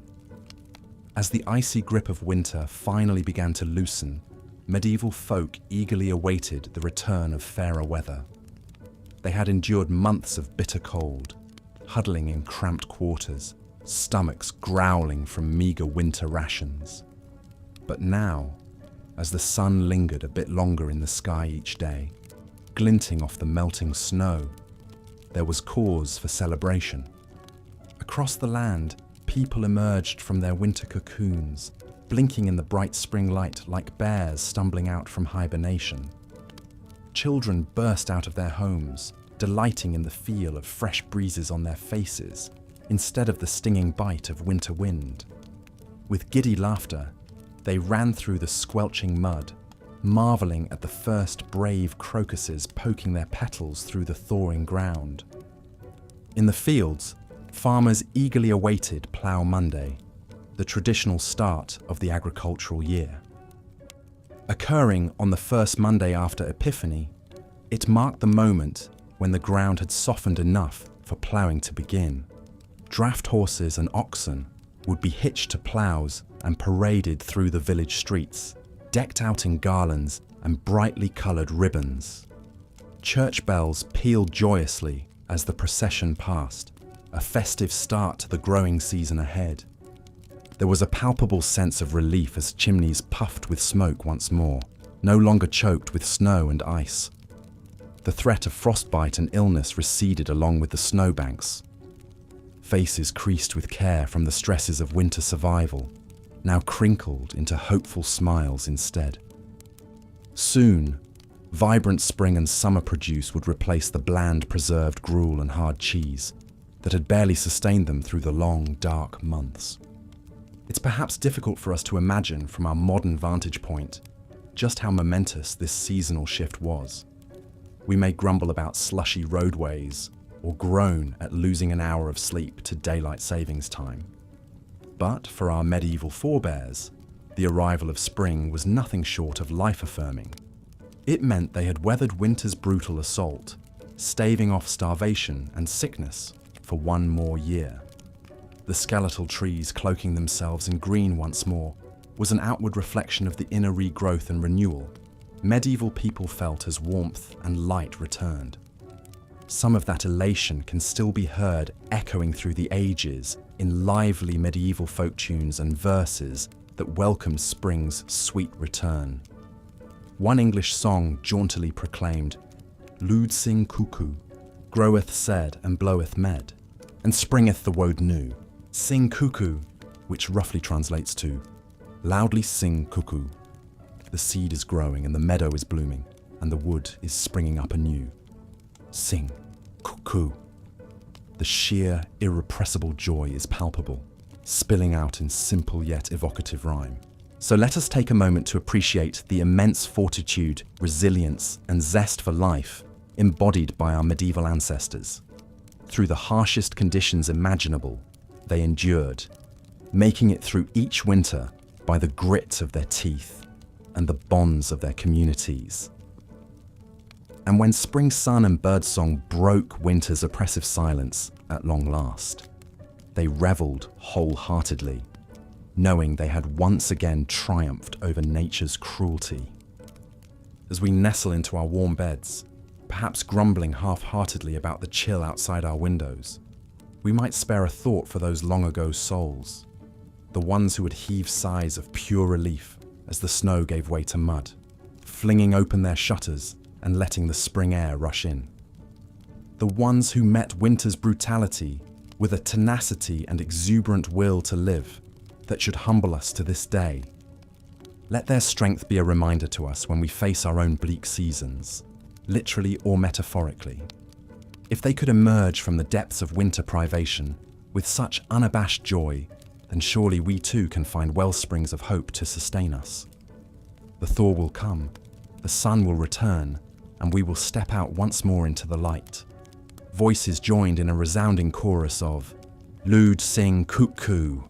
As the icy grip of winter finally began to loosen, medieval folk eagerly awaited the return of fairer weather. They had endured months of bitter cold, huddling in cramped quarters, stomachs growling from meager winter rations. But now, as the sun lingered a bit longer in the sky each day, glinting off the melting snow, there was cause for celebration. Across the land, people emerged from their winter cocoons, blinking in the bright spring light like bears stumbling out from hibernation. Children burst out of their homes, delighting in the feel of fresh breezes on their faces, instead of the stinging bite of winter wind. With giddy laughter, they ran through the squelching mud, marveling at the first brave crocuses poking their petals through the thawing ground. In the fields, farmers eagerly awaited Plough Monday, the traditional start of the agricultural year. Occurring on the first Monday after Epiphany, it marked the moment when the ground had softened enough for ploughing to begin. Draft horses and oxen would be hitched to ploughs and paraded through the village streets, decked out in garlands and brightly coloured ribbons. Church bells pealed joyously as the procession passed, a festive start to the growing season ahead. There was a palpable sense of relief as chimneys puffed with smoke once more, no longer choked with snow and ice. The threat of frostbite and illness receded along with the snowbanks. Faces creased with care from the stresses of winter survival, now crinkled into hopeful smiles instead. Soon, vibrant spring and summer produce would replace the bland preserved gruel and hard cheese that had barely sustained them through the long, dark months. It's perhaps difficult for us to imagine from our modern vantage point just how momentous this seasonal shift was. We may grumble about slushy roadways or groan at losing an hour of sleep to daylight savings time. But for our medieval forebears, the arrival of spring was nothing short of life-affirming. It meant they had weathered winter's brutal assault, staving off starvation and sickness for one more year. The skeletal trees cloaking themselves in green once more was an outward reflection of the inner regrowth and renewal medieval people felt as warmth and light returned. Some of that elation can still be heard echoing through the ages in lively medieval folk tunes and verses that welcomed spring's sweet return. One English song jauntily proclaimed, "Lud sing cuckoo, groweth said and bloweth med, and springeth the woad new. Sing cuckoo," which roughly translates to, "Loudly sing cuckoo." The seed is growing and the meadow is blooming and the wood is springing up anew. Sing, cuckoo. The sheer, irrepressible joy is palpable, spilling out in simple yet evocative rhyme. So let us take a moment to appreciate the immense fortitude, resilience, and zest for life embodied by our medieval ancestors. Through the harshest conditions imaginable, they endured, making it through each winter by the grit of their teeth and the bonds of their communities. And when spring sun and birdsong broke winter's oppressive silence at long last, they revelled wholeheartedly, knowing they had once again triumphed over nature's cruelty. As we nestle into our warm beds, perhaps grumbling half-heartedly about the chill outside our windows, we might spare a thought for those long-ago souls, the ones who would heave sighs of pure relief as the snow gave way to mud, flinging open their shutters and letting the spring air rush in. The ones who met winter's brutality with a tenacity and exuberant will to live that should humble us to this day. Let their strength be a reminder to us when we face our own bleak seasons, literally or metaphorically. If they could emerge from the depths of winter privation with such unabashed joy, then surely we too can find wellsprings of hope to sustain us. The thaw will come, the sun will return, and we will step out once more into the light. Voices joined in a resounding chorus of "Lud sing cuckoo."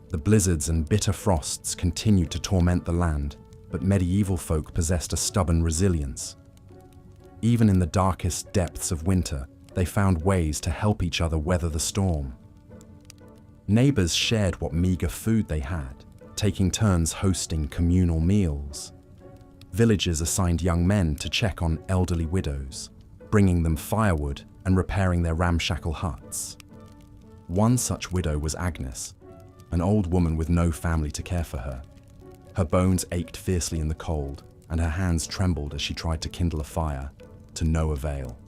The blizzards and bitter frosts continued to torment the land, but medieval folk possessed a stubborn resilience. Even in the darkest depths of winter, they found ways to help each other weather the storm. Neighbours shared what meagre food they had, taking turns hosting communal meals. Villagers assigned young men to check on elderly widows, bringing them firewood and repairing their ramshackle huts. One such widow was Agnes, an old woman with no family to care for her. Her bones ached fiercely in the cold, and her hands trembled as she tried to kindle a fire, to no avail.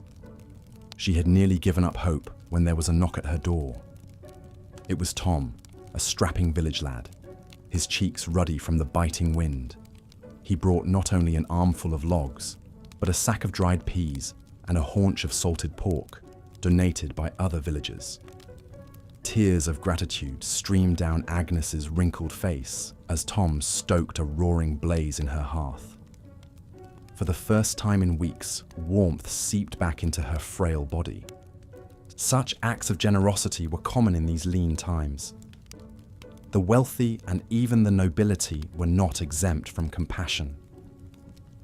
She had nearly given up hope when there was a knock at her door. It was Tom, a strapping village lad, his cheeks ruddy from the biting wind. He brought not only an armful of logs, but a sack of dried peas and a haunch of salted pork, donated by other villagers. Tears of gratitude streamed down Agnes's wrinkled face as Tom stoked a roaring blaze in her hearth. For the first time in weeks, warmth seeped back into her frail body. Such acts of generosity were common in these lean times. The wealthy and even the nobility were not exempt from compassion.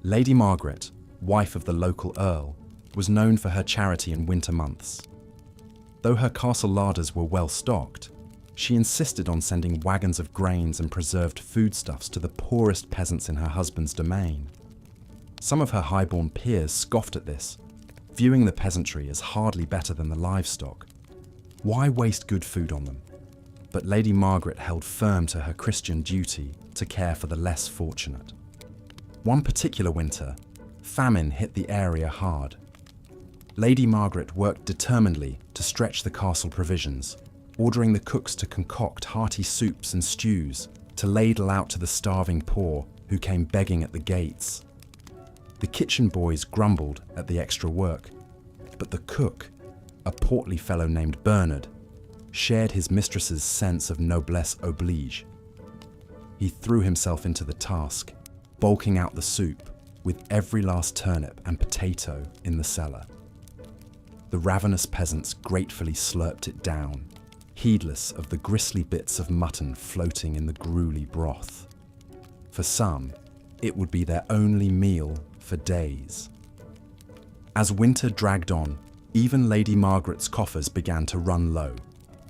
Lady Margaret, wife of the local earl, was known for her charity in winter months. Though her castle larders were well stocked, she insisted on sending wagons of grains and preserved foodstuffs to the poorest peasants in her husband's domain. Some of her highborn peers scoffed at this, viewing the peasantry as hardly better than the livestock. Why waste good food on them? But Lady Margaret held firm to her Christian duty to care for the less fortunate. One particular winter, famine hit the area hard. Lady Margaret worked determinedly to stretch the castle provisions, ordering the cooks to concoct hearty soups and stews to ladle out to the starving poor who came begging at the gates. The kitchen boys grumbled at the extra work, but the cook, a portly fellow named Bernard, shared his mistress's sense of noblesse oblige. He threw himself into the task, bulking out the soup with every last turnip and potato in the cellar. The ravenous peasants gratefully slurped it down, heedless of the gristly bits of mutton floating in the gruely broth. For some, it would be their only meal for days. As winter dragged on, even Lady Margaret's coffers began to run low.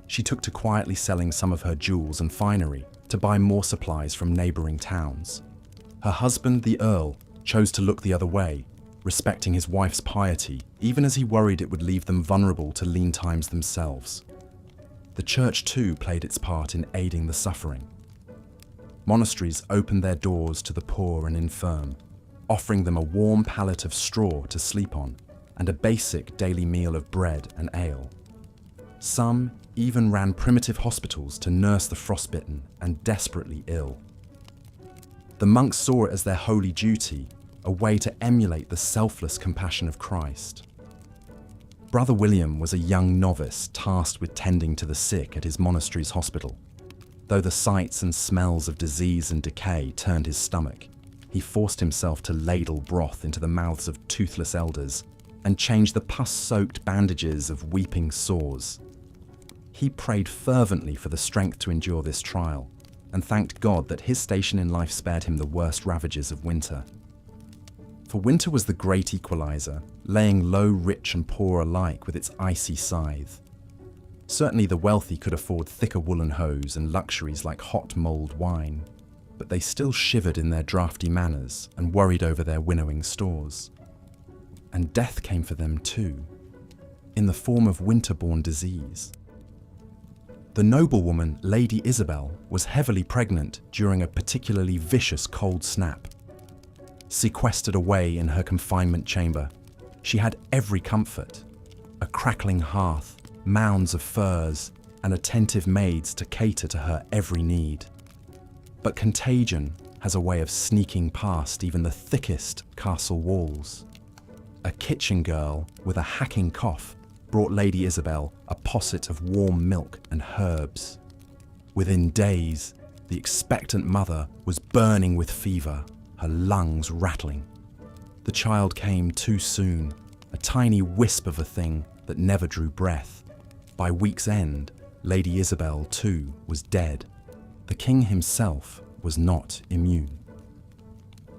She took to quietly selling some of her jewels and finery to buy more supplies from neighbouring towns. Her husband, the Earl, chose to look the other way, respecting his wife's piety, even as he worried it would leave them vulnerable to lean times themselves. The church too played its part in aiding the suffering. Monasteries opened their doors to the poor and infirm, offering them a warm pallet of straw to sleep on and a basic daily meal of bread and ale. Some even ran primitive hospitals to nurse the frostbitten and desperately ill. The monks saw it as their holy duty, a way to emulate the selfless compassion of Christ. Brother William was a young novice tasked with tending to the sick at his monastery's hospital. Though the sights and smells of disease and decay turned his stomach, he forced himself to ladle broth into the mouths of toothless elders and change the pus-soaked bandages of weeping sores. He prayed fervently for the strength to endure this trial and thanked God that his station in life spared him the worst ravages of winter. For winter was the great equalizer, laying low rich and poor alike with its icy scythe. Certainly the wealthy could afford thicker woolen hose and luxuries like hot mulled wine, but they still shivered in their draughty manners and worried over their winnowing stores. And death came for them too, in the form of winter-borne disease. The noblewoman Lady Isabel was heavily pregnant during a particularly vicious cold snap. Sequestered away in her confinement chamber, she had every comfort: a crackling hearth, mounds of furs, and attentive maids to cater to her every need. But contagion has a way of sneaking past even the thickest castle walls. A kitchen girl with a hacking cough brought Lady Isabel a posset of warm milk and herbs. Within days, the expectant mother was burning with fever, her lungs rattling. The child came too soon, a tiny wisp of a thing that never drew breath. By week's end, Lady Isabel too was dead. The king himself was not immune.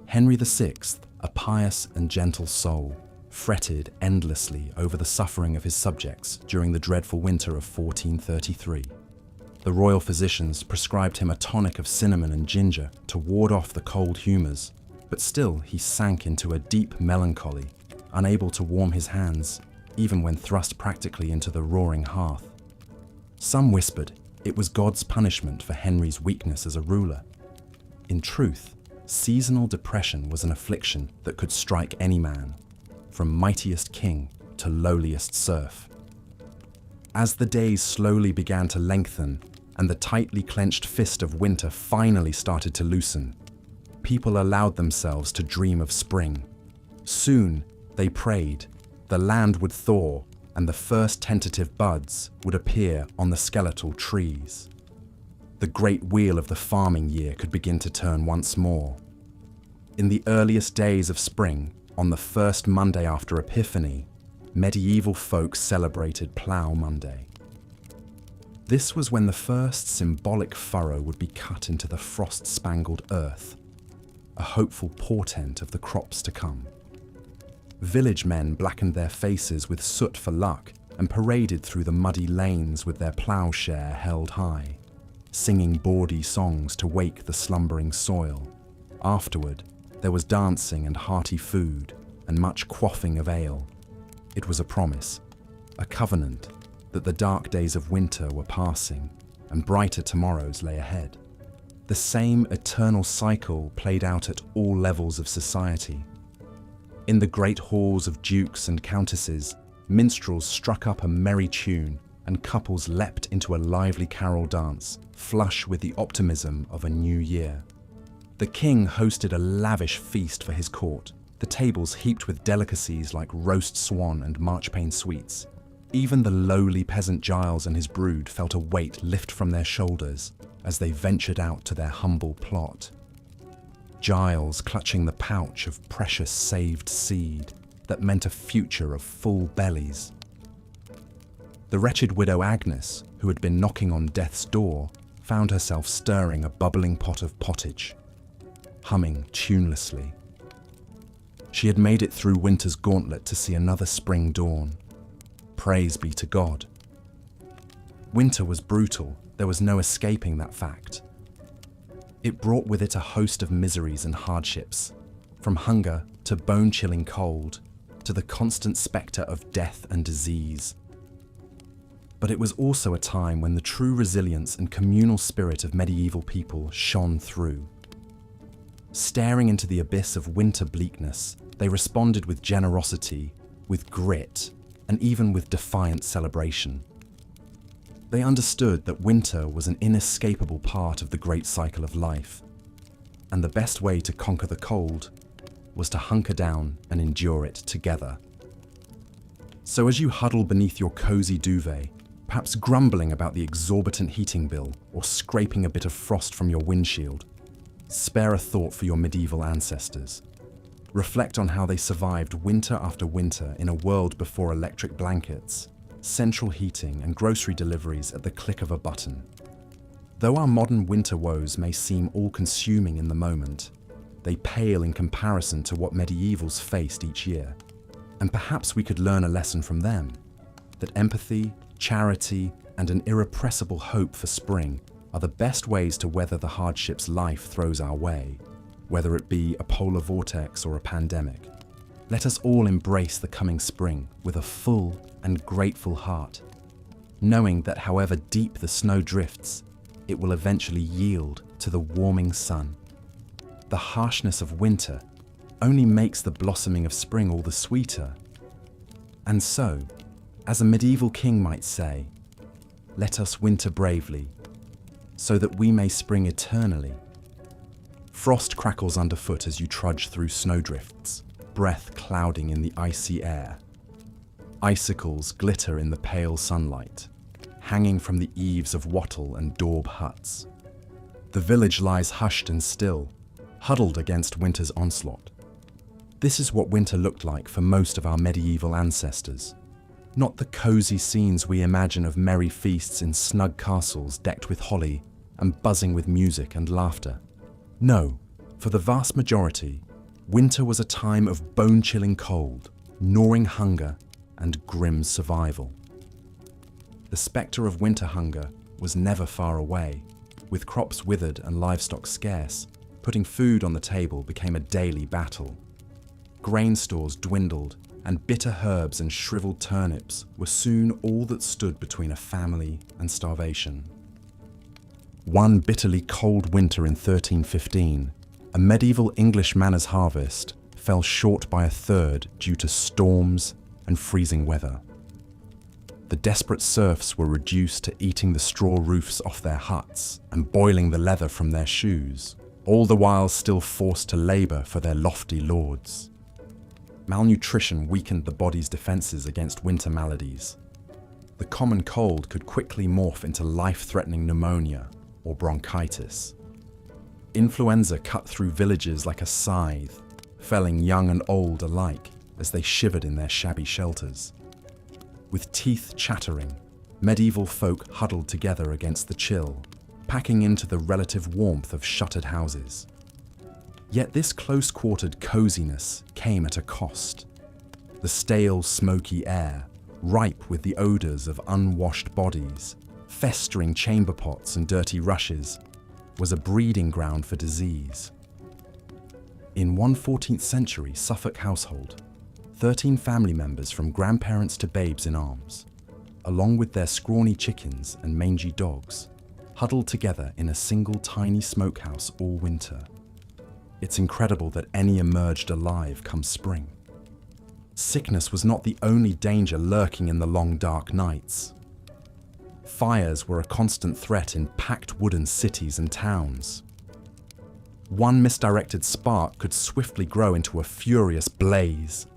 Henry VI, a pious and gentle soul, fretted endlessly over the suffering of his subjects during the dreadful winter of 1433. The royal physicians prescribed him a tonic of cinnamon and ginger to ward off the cold humours, but still he sank into a deep melancholy, unable to warm his hands, even when thrust practically into the roaring hearth. Some whispered it was God's punishment for Henry's weakness as a ruler. In truth, seasonal depression was an affliction that could strike any man, from mightiest king to lowliest serf. As the days slowly began to lengthen and the tightly clenched fist of winter finally started to loosen, people allowed themselves to dream of spring. Soon, they prayed, the land would thaw and the first tentative buds would appear on the skeletal trees. The great wheel of the farming year could begin to turn once more. In the earliest days of spring, on the first Monday after Epiphany, medieval folk celebrated Plough Monday. This was when the first symbolic furrow would be cut into the frost-spangled earth, a hopeful portent of the crops to come. Village men blackened their faces with soot for luck and paraded through the muddy lanes with their ploughshare held high, singing bawdy songs to wake the slumbering soil. Afterward, there was dancing and hearty food, and much quaffing of ale. It was a promise, a covenant, that the dark days of winter were passing and brighter tomorrows lay ahead. The same eternal cycle played out at all levels of society. In the great halls of dukes and countesses, minstrels struck up a merry tune and couples leapt into a lively carol dance, flush with the optimism of a new year. The king hosted a lavish feast for his court, the tables heaped with delicacies like roast swan and marchpane sweets. Even the lowly peasant Giles and his brood felt a weight lift from their shoulders as they ventured out to their humble plot. Giles clutching the pouch of precious saved seed that meant a future of full bellies. The wretched widow Agnes, who had been knocking on death's door, found herself stirring a bubbling pot of pottage, humming tunelessly. She had made it through winter's gauntlet to see another spring dawn. Praise be to God. Winter was brutal, there was no escaping that fact. It brought with it a host of miseries and hardships, from hunger to bone-chilling cold, to the constant spectre of death and disease. But it was also a time when the true resilience and communal spirit of medieval people shone through. Staring into the abyss of winter bleakness, they responded with generosity, with grit, and even with defiant celebration. They understood that winter was an inescapable part of the great cycle of life, and the best way to conquer the cold was to hunker down and endure it together. So as you huddle beneath your cozy duvet, perhaps grumbling about the exorbitant heating bill or scraping a bit of frost from your windshield, spare a thought for your medieval ancestors. Reflect on how they survived winter after winter in a world before electric blankets, central heating and grocery deliveries at the click of a button. Though our modern winter woes may seem all-consuming in the moment, they pale in comparison to what medievals faced each year. And perhaps we could learn a lesson from them, that empathy, charity, and an irrepressible hope for spring are the best ways to weather the hardships life throws our way, whether it be a polar vortex or a pandemic. Let us all embrace the coming spring with a full and grateful heart, knowing that however deep the snow drifts, it will eventually yield to the warming sun. The harshness of winter only makes the blossoming of spring all the sweeter. And so, as a medieval king might say, let us winter bravely, so that we may spring eternally. Frost crackles underfoot as you trudge through snowdrifts, breath clouding in the icy air. Icicles glitter in the pale sunlight, hanging from the eaves of wattle and daub huts. The village lies hushed and still, huddled against winter's onslaught. This is what winter looked like for most of our medieval ancestors. Not the cozy scenes we imagine of merry feasts in snug castles decked with holly and buzzing with music and laughter. No, for the vast majority, winter was a time of bone-chilling cold, gnawing hunger, and grim survival. The spectre of winter hunger was never far away. With crops withered and livestock scarce, putting food on the table became a daily battle. Grain stores dwindled, and bitter herbs and shriveled turnips were soon all that stood between a family and starvation. One bitterly cold winter in 1315, a medieval English manor's harvest fell short by a third due to storms and freezing weather. The desperate serfs were reduced to eating the straw roofs off their huts and boiling the leather from their shoes, all the while still forced to labour for their lofty lords. Malnutrition weakened the body's defences against winter maladies. The common cold could quickly morph into life-threatening pneumonia or bronchitis. Influenza cut through villages like a scythe, felling young and old alike as they shivered in their shabby shelters. With teeth chattering, medieval folk huddled together against the chill, packing into the relative warmth of shuttered houses. Yet this close-quartered coziness came at a cost. The stale, smoky air, ripe with the odours of unwashed bodies, festering chamber pots and dirty rushes, was a breeding ground for disease. In one 14th century Suffolk household, 13 family members from grandparents to babes in arms, along with their scrawny chickens and mangy dogs, huddled together in a single tiny smokehouse all winter. It's incredible that any emerged alive come spring. Sickness was not the only danger lurking in the long dark nights. Fires were a constant threat in packed wooden cities and towns. One misdirected spark could swiftly grow into a furious blaze,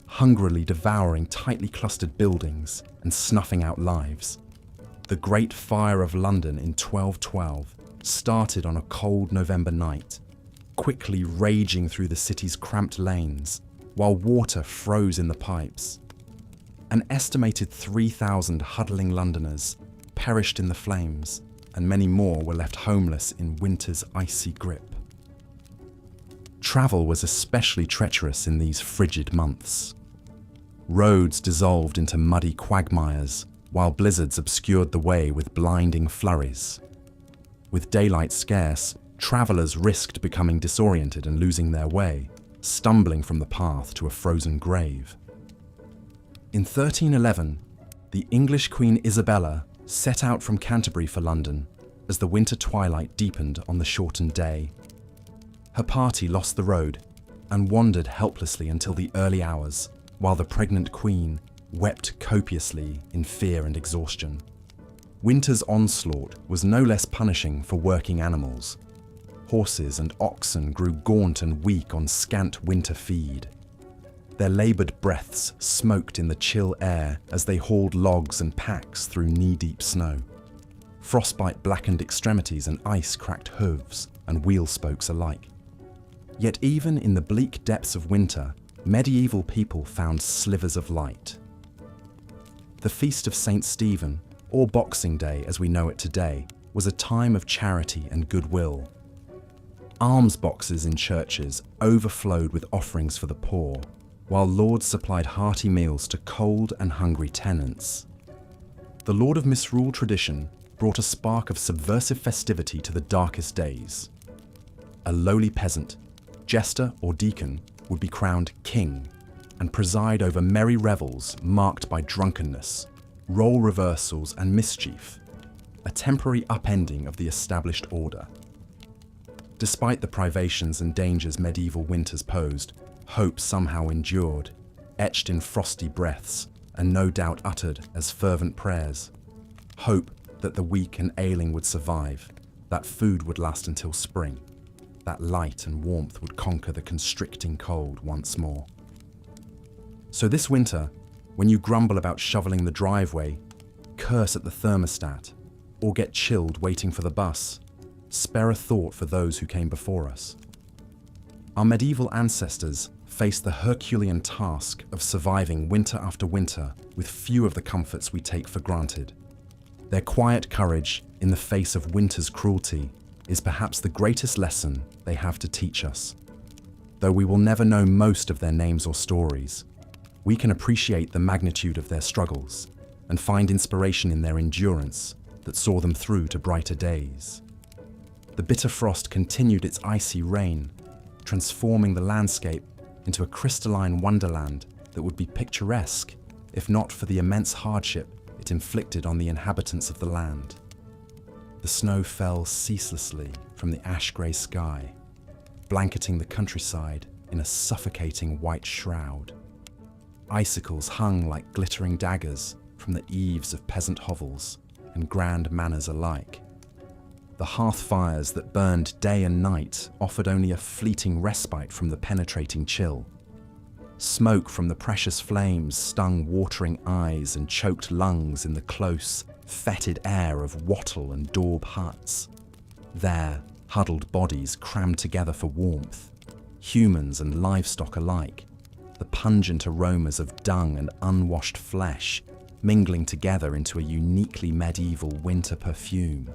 hungrily devouring tightly clustered buildings and snuffing out lives. The Great Fire of London in 1212 started on a cold November night, quickly raging through the city's cramped lanes, while water froze in the pipes. An estimated 3,000 huddling Londoners perished in the flames, and many more were left homeless in winter's icy grip. Travel was especially treacherous in these frigid months. Roads dissolved into muddy quagmires, while blizzards obscured the way with blinding flurries. With daylight scarce, travellers risked becoming disoriented and losing their way, stumbling from the path to a frozen grave. In 1311, the English Queen Isabella set out from Canterbury for London as the winter twilight deepened on the shortened day. Her party lost the road and wandered helplessly until the early hours, while the pregnant queen wept copiously in fear and exhaustion. Winter's onslaught was no less punishing for working animals. Horses and oxen grew gaunt and weak on scant winter feed. Their laboured breaths smoked in the chill air as they hauled logs and packs through knee-deep snow. Frostbite blackened extremities and ice cracked hooves and wheel spokes alike. Yet even in the bleak depths of winter, medieval people found slivers of light. The Feast of St. Stephen, or Boxing Day as we know it today, was a time of charity and goodwill. Alms boxes in churches overflowed with offerings for the poor, while lords supplied hearty meals to cold and hungry tenants. The Lord of Misrule tradition brought a spark of subversive festivity to the darkest days. A lowly peasant, jester or deacon, would be crowned king and preside over merry revels marked by drunkenness, role reversals and mischief, a temporary upending of the established order. Despite the privations and dangers medieval winters posed, hope somehow endured, etched in frosty breaths and no doubt uttered as fervent prayers. Hope that the weak and ailing would survive, that food would last until spring, that light and warmth would conquer the constricting cold once more. So this winter, when you grumble about shoveling the driveway, curse at the thermostat, or get chilled waiting for the bus, spare a thought for those who came before us. Our medieval ancestors faced the Herculean task of surviving winter after winter with few of the comforts we take for granted. Their quiet courage in the face of winter's cruelty is perhaps the greatest lesson they have to teach us. Though we will never know most of their names or stories, we can appreciate the magnitude of their struggles and find inspiration in their endurance that saw them through to brighter days. The bitter frost continued its icy reign, transforming the landscape into a crystalline wonderland that would be picturesque if not for the immense hardship it inflicted on the inhabitants of the land. The snow fell ceaselessly from the ash-grey sky, blanketing the countryside in a suffocating white shroud. Icicles hung like glittering daggers from the eaves of peasant hovels and grand manors alike. The hearth fires that burned day and night offered only a fleeting respite from the penetrating chill. Smoke from the precious flames stung watering eyes and choked lungs in the close, fetid air of wattle and daub huts. There, huddled bodies crammed together for warmth, humans and livestock alike, the pungent aromas of dung and unwashed flesh mingling together into a uniquely medieval winter perfume.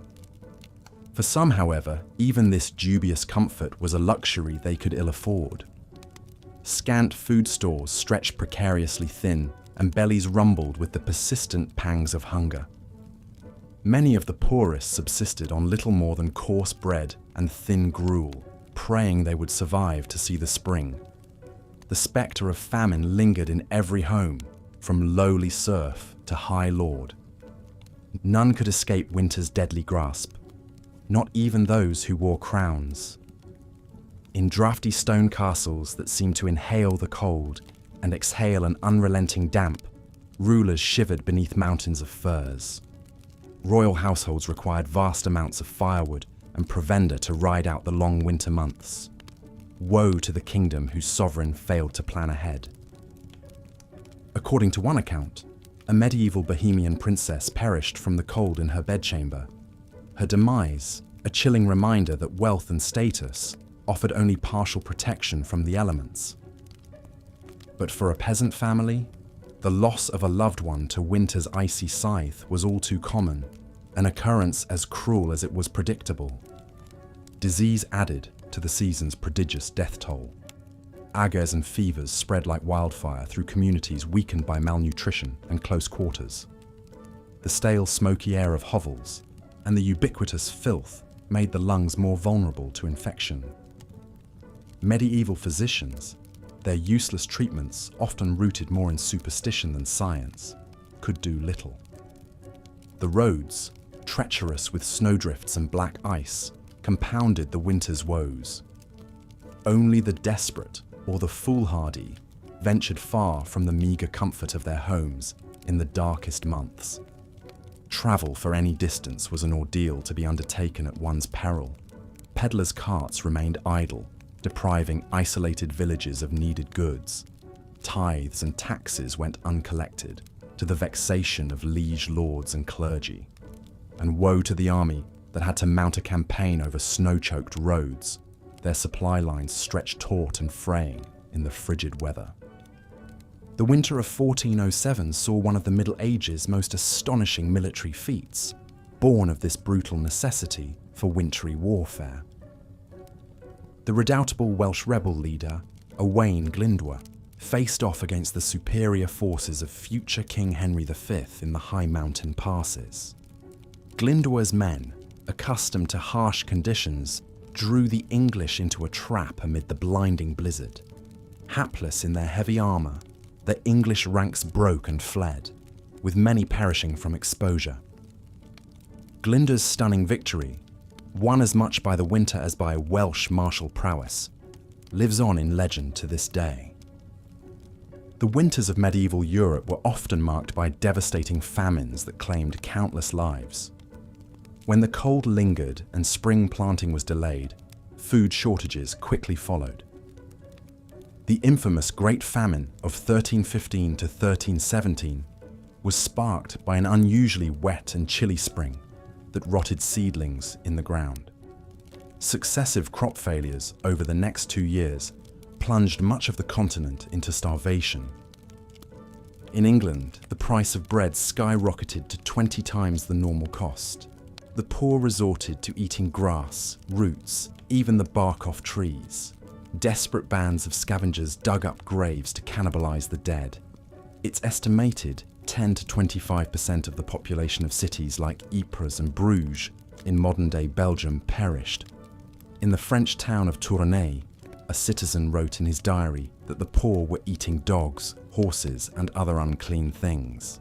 For some, however, even this dubious comfort was a luxury they could ill afford. Scant food stores stretched precariously thin, and bellies rumbled with the persistent pangs of hunger. Many of the poorest subsisted on little more than coarse bread and thin gruel, praying they would survive to see the spring. The spectre of famine lingered in every home, from lowly serf to high lord. None could escape winter's deadly grasp, not even those who wore crowns. In draughty stone castles that seemed to inhale the cold and exhale an unrelenting damp, rulers shivered beneath mountains of furs. Royal households required vast amounts of firewood and provender to ride out the long winter months. Woe to the kingdom whose sovereign failed to plan ahead. According to one account, a medieval Bohemian princess perished from the cold in her bedchamber. Her demise, a chilling reminder that wealth and status offered only partial protection from the elements. But for a peasant family, the loss of a loved one to winter's icy scythe was all too common, an occurrence as cruel as it was predictable. Disease added to the season's prodigious death toll. Agues and fevers spread like wildfire through communities weakened by malnutrition and close quarters. The stale, smoky air of hovels and the ubiquitous filth made the lungs more vulnerable to infection. Medieval physicians, their useless treatments, often rooted more in superstition than science, could do little. The roads, treacherous with snowdrifts and black ice, compounded the winter's woes. Only the desperate or the foolhardy ventured far from the meagre comfort of their homes in the darkest months. Travel for any distance was an ordeal to be undertaken at one's peril. Peddlers' carts remained idle, depriving isolated villages of needed goods. Tithes and taxes went uncollected, to the vexation of liege lords and clergy. And woe to the army that had to mount a campaign over snow-choked roads, their supply lines stretched taut and fraying in the frigid weather. The winter of 1407 saw one of the Middle Ages' most astonishing military feats, born of this brutal necessity for wintry warfare. The redoubtable Welsh rebel leader, Owain Glyndwr, faced off against the superior forces of future King Henry V in the high mountain passes. Glyndwr's men, accustomed to harsh conditions, drew the English into a trap amid the blinding blizzard. Hapless in their heavy armour, the English ranks broke and fled, with many perishing from exposure. Glyndwr's stunning victory, won as much by the winter as by Welsh martial prowess, lives on in legend to this day. The winters of medieval Europe were often marked by devastating famines that claimed countless lives. When the cold lingered and spring planting was delayed, food shortages quickly followed. The infamous Great Famine of 1315 to 1317 was sparked by an unusually wet and chilly spring that rotted seedlings in the ground. Successive crop failures over the next 2 years plunged much of the continent into starvation. In England, the price of bread skyrocketed to 20 times the normal cost. The poor resorted to eating grass, roots, even the bark off trees. Desperate bands of scavengers dug up graves to cannibalize the dead. It's estimated 10 to 25% of the population of cities like Ypres and Bruges in modern-day Belgium perished. In the French town of Tournai, a citizen wrote in his diary that the poor were eating dogs, horses, and other unclean things.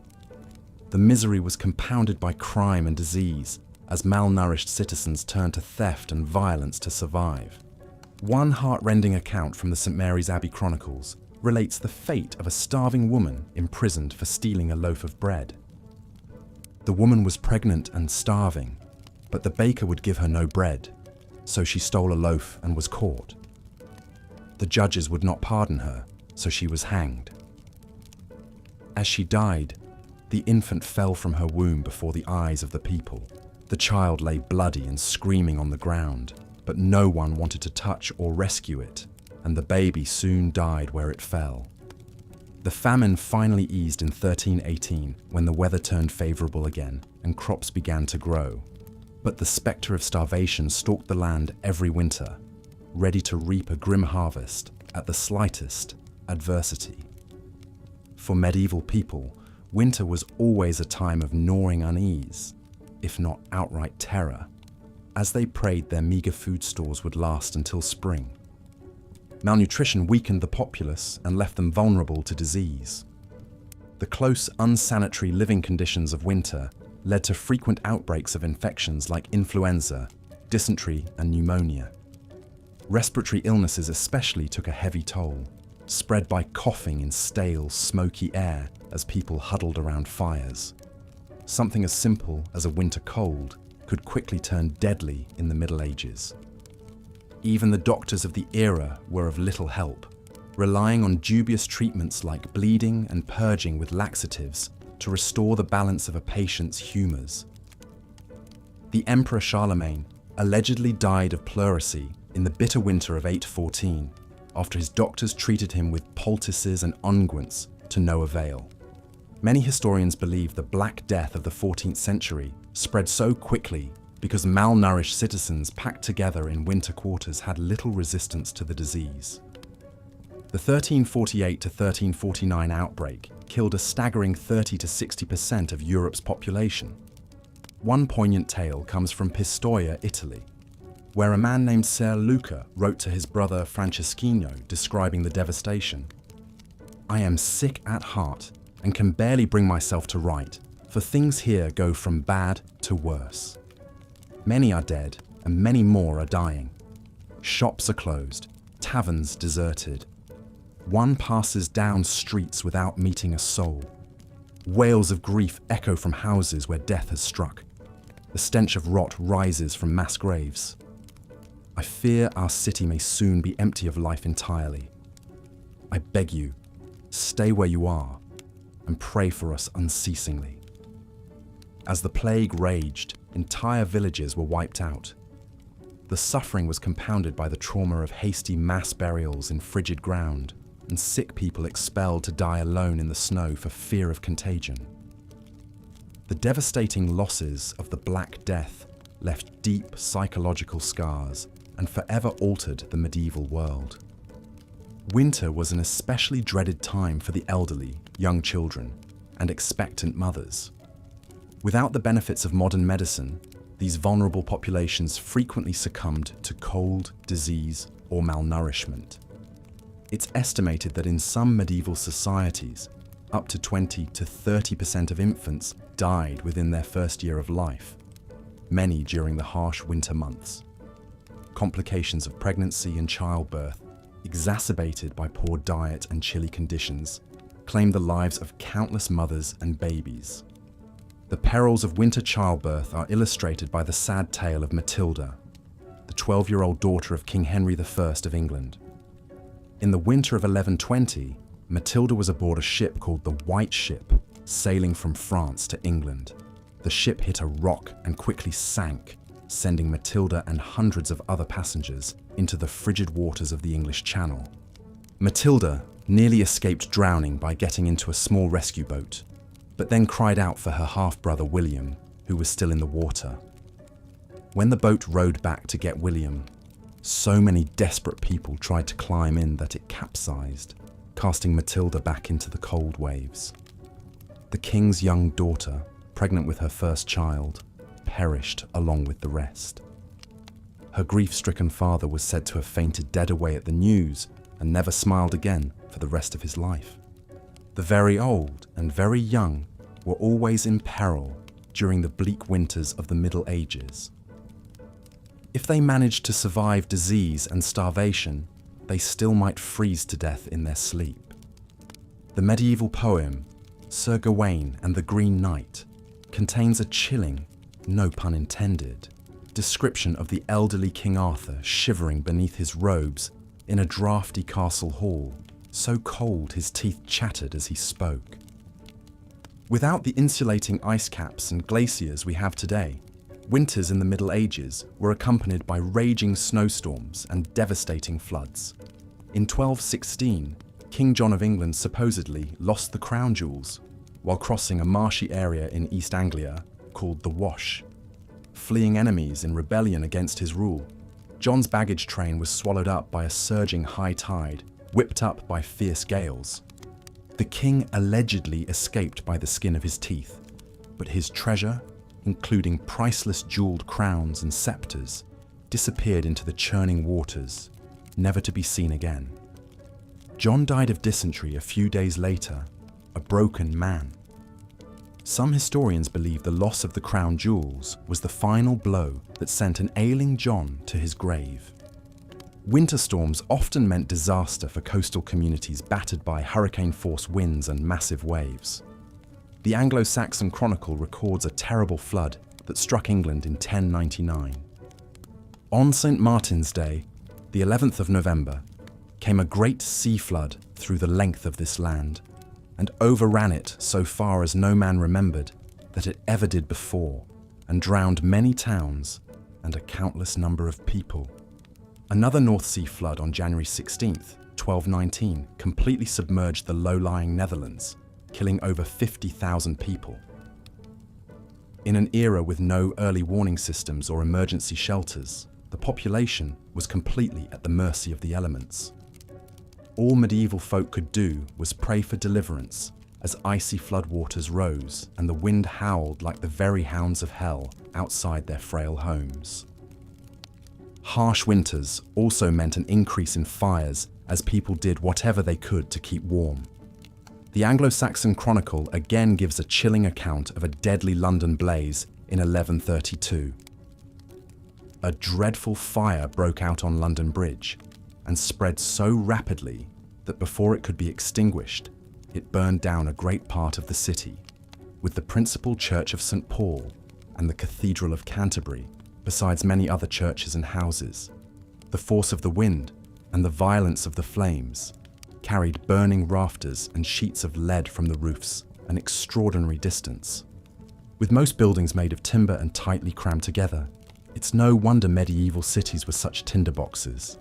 The misery was compounded by crime and disease, as malnourished citizens turned to theft and violence to survive. One heart-rending account from the St. Mary's Abbey Chronicles relates the fate of a starving woman imprisoned for stealing a loaf of bread. The woman was pregnant and starving, but the baker would give her no bread, so she stole a loaf and was caught. The judges would not pardon her, so she was hanged. As she died, the infant fell from her womb before the eyes of the people. The child lay bloody and screaming on the ground, but no one wanted to touch or rescue it, and the baby soon died where it fell. The famine finally eased in 1318 when the weather turned favourable again and crops began to grow. But the spectre of starvation stalked the land every winter, ready to reap a grim harvest at the slightest adversity. For medieval people, winter was always a time of gnawing unease, if not outright terror, as they prayed their meagre food stores would last until spring. Malnutrition weakened the populace and left them vulnerable to disease. The close, unsanitary living conditions of winter led to frequent outbreaks of infections like influenza, dysentery, and pneumonia. Respiratory illnesses especially took a heavy toll, spread by coughing in stale, smoky air as people huddled around fires. Something as simple as a winter cold could quickly turn deadly in the Middle Ages. Even the doctors of the era were of little help, relying on dubious treatments like bleeding and purging with laxatives to restore the balance of a patient's humours. The Emperor Charlemagne allegedly died of pleurisy in the bitter winter of 814, after his doctors treated him with poultices and unguents to no avail. Many historians believe the Black Death of the 14th century spread so quickly because malnourished citizens packed together in winter quarters had little resistance to the disease. The 1348 to 1349 outbreak killed a staggering 30 to 60% of Europe's population. One poignant tale comes from Pistoia, Italy, where a man named Ser Luca wrote to his brother Franceschino describing the devastation. "I am sick at heart and can barely bring myself to write, for things here go from bad to worse. Many are dead, and many more are dying. Shops are closed, taverns deserted. One passes down streets without meeting a soul. Wails of grief echo from houses where death has struck. The stench of rot rises from mass graves. I fear our city may soon be empty of life entirely. I beg you, stay where you are and pray for us unceasingly." As the plague raged, entire villages were wiped out. The suffering was compounded by the trauma of hasty mass burials in frigid ground and sick people expelled to die alone in the snow for fear of contagion. The devastating losses of the Black Death left deep psychological scars and forever altered the medieval world. Winter was an especially dreaded time for the elderly, young children, and expectant mothers. Without the benefits of modern medicine, these vulnerable populations frequently succumbed to cold, disease, or malnourishment. It's estimated that in some medieval societies, up to 20 to 30% of infants died within their first year of life, many during the harsh winter months. Complications of pregnancy and childbirth, exacerbated by poor diet and chilly conditions, claimed the lives of countless mothers and babies. The perils of winter childbirth are illustrated by the sad tale of Matilda, the 12-year-old daughter of King Henry I of England. In the winter of 1120, Matilda was aboard a ship called the White Ship, sailing from France to England. The ship hit a rock and quickly sank, sending Matilda and hundreds of other passengers into the frigid waters of the English Channel. Matilda nearly escaped drowning by getting into a small rescue boat, but then cried out for her half-brother William, who was still in the water. When the boat rowed back to get William, so many desperate people tried to climb in that it capsized, casting Matilda back into the cold waves. The king's young daughter, pregnant with her first child, perished along with the rest. Her grief-stricken father was said to have fainted dead away at the news and never smiled again for the rest of his life. The very old and very young were always in peril during the bleak winters of the Middle Ages. If they managed to survive disease and starvation, they still might freeze to death in their sleep. The medieval poem, Sir Gawain and the Green Knight, contains a chilling, no pun intended, description of the elderly King Arthur shivering beneath his robes in a draughty castle hall, so cold his teeth chattered as he spoke. Without the insulating ice caps and glaciers we have today, winters in the Middle Ages were accompanied by raging snowstorms and devastating floods. In 1216, King John of England supposedly lost the crown jewels while crossing a marshy area in East Anglia called the Wash. Fleeing enemies in rebellion against his rule, John's baggage train was swallowed up by a surging high tide, whipped up by fierce gales. The king allegedly escaped by the skin of his teeth, but his treasure, including priceless jeweled crowns and scepters, disappeared into the churning waters, never to be seen again. John died of dysentery a few days later, a broken man. Some historians believe the loss of the crown jewels was the final blow that sent an ailing John to his grave. Winter storms often meant disaster for coastal communities battered by hurricane-force winds and massive waves. The Anglo-Saxon Chronicle records a terrible flood that struck England in 1099. On St. Martin's Day, the 11th of November, came a great sea flood through the length of this land, and overran it so far as no man remembered that it ever did before, and drowned many towns and a countless number of people. Another North Sea flood on January 16th, 1219, completely submerged the low-lying Netherlands, killing over 50,000 people. In an era with no early warning systems or emergency shelters, the population was completely at the mercy of the elements. All medieval folk could do was pray for deliverance as icy floodwaters rose and the wind howled like the very hounds of hell outside their frail homes. Harsh winters also meant an increase in fires as people did whatever they could to keep warm. The Anglo-Saxon Chronicle again gives a chilling account of a deadly London blaze in 1132. A dreadful fire broke out on London Bridge and spread so rapidly that before it could be extinguished, it burned down a great part of the city, with the principal church of St. Paul and the Cathedral of Canterbury, besides many other churches and houses. The force of the wind and the violence of the flames carried burning rafters and sheets of lead from the roofs an extraordinary distance. With most buildings made of timber and tightly crammed together, it's no wonder medieval cities were such tinderboxes.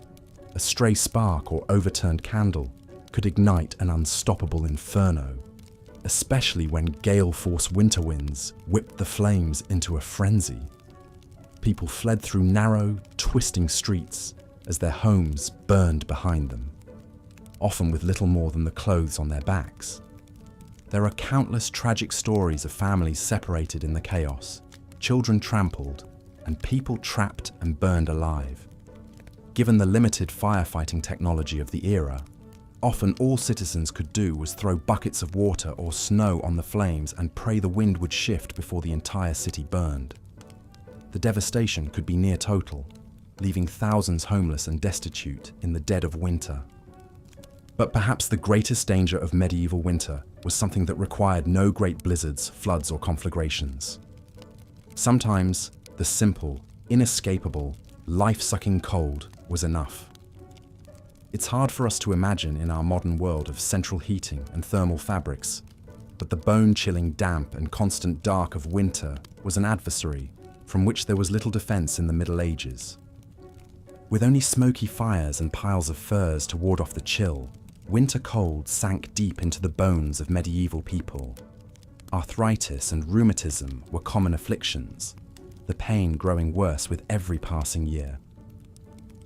A stray spark or overturned candle could ignite an unstoppable inferno, especially when gale-force winter winds whipped the flames into a frenzy. People fled through narrow, twisting streets as their homes burned behind them, often with little more than the clothes on their backs. There are countless tragic stories of families separated in the chaos, children trampled, and people trapped and burned alive. Given the limited firefighting technology of the era, often all citizens could do was throw buckets of water or snow on the flames and pray the wind would shift before the entire city burned. The devastation could be near total, leaving thousands homeless and destitute in the dead of winter. But perhaps the greatest danger of medieval winter was something that required no great blizzards, floods, or conflagrations. Sometimes the simple, inescapable, life-sucking cold was enough. It's hard for us to imagine in our modern world of central heating and thermal fabrics, but the bone-chilling damp and constant dark of winter was an adversary from which there was little defense in the Middle Ages. With only smoky fires and piles of furs to ward off the chill, winter cold sank deep into the bones of medieval people. Arthritis and rheumatism were common afflictions, the pain growing worse with every passing year.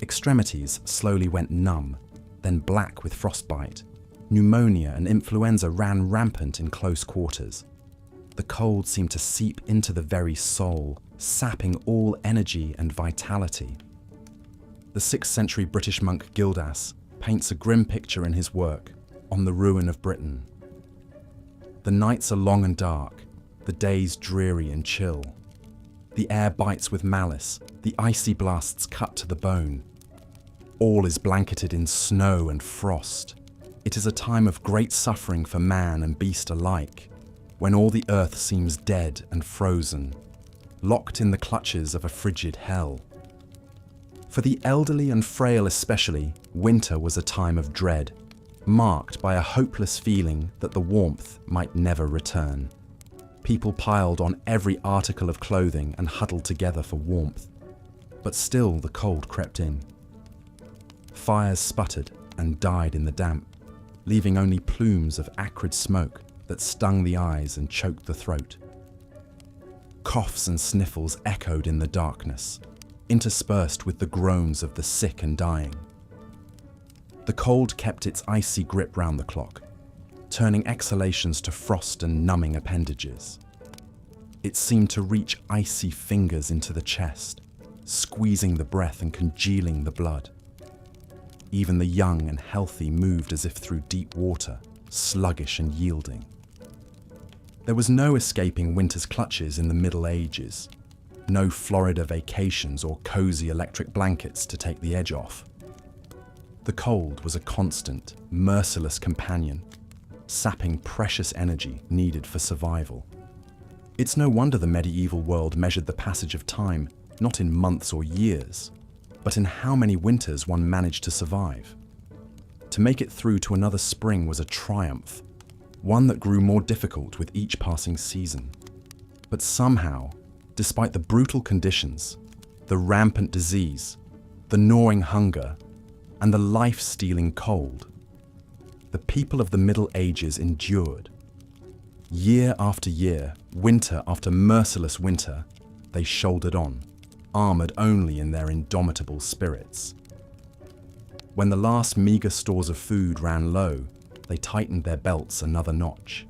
Extremities slowly went numb, then black with frostbite. Pneumonia and influenza ran rampant in close quarters. The cold seemed to seep into the very soul, sapping all energy and vitality. The 6th century British monk Gildas paints a grim picture in his work, On the Ruin of Britain. The nights are long and dark, the days dreary and chill. The air bites with malice, the icy blasts cut to the bone. All is blanketed in snow and frost. It is a time of great suffering for man and beast alike, when all the earth seems dead and frozen, locked in the clutches of a frigid hell. For the elderly and frail especially, winter was a time of dread, marked by a hopeless feeling that the warmth might never return. People piled on every article of clothing and huddled together for warmth, but still the cold crept in. Fires sputtered and died in the damp, leaving only plumes of acrid smoke that stung the eyes and choked the throat. Coughs and sniffles echoed in the darkness, interspersed with the groans of the sick and dying. The cold kept its icy grip round the clock, turning exhalations to frost and numbing appendages. It seemed to reach icy fingers into the chest, squeezing the breath and congealing the blood. Even the young and healthy moved as if through deep water, sluggish and yielding. There was no escaping winter's clutches in the Middle Ages, no Florida vacations or cozy electric blankets to take the edge off. The cold was a constant, merciless companion, sapping precious energy needed for survival. It's no wonder the medieval world measured the passage of time not in months or years, but in how many winters one managed to survive. To make it through to another spring was a triumph, one that grew more difficult with each passing season. But somehow, despite the brutal conditions, the rampant disease, the gnawing hunger, and the life-stealing cold, the people of the Middle Ages endured. Year after year, winter after merciless winter, they shouldered on, armoured only in their indomitable spirits. When the last meagre stores of food ran low, they tightened their belts another notch.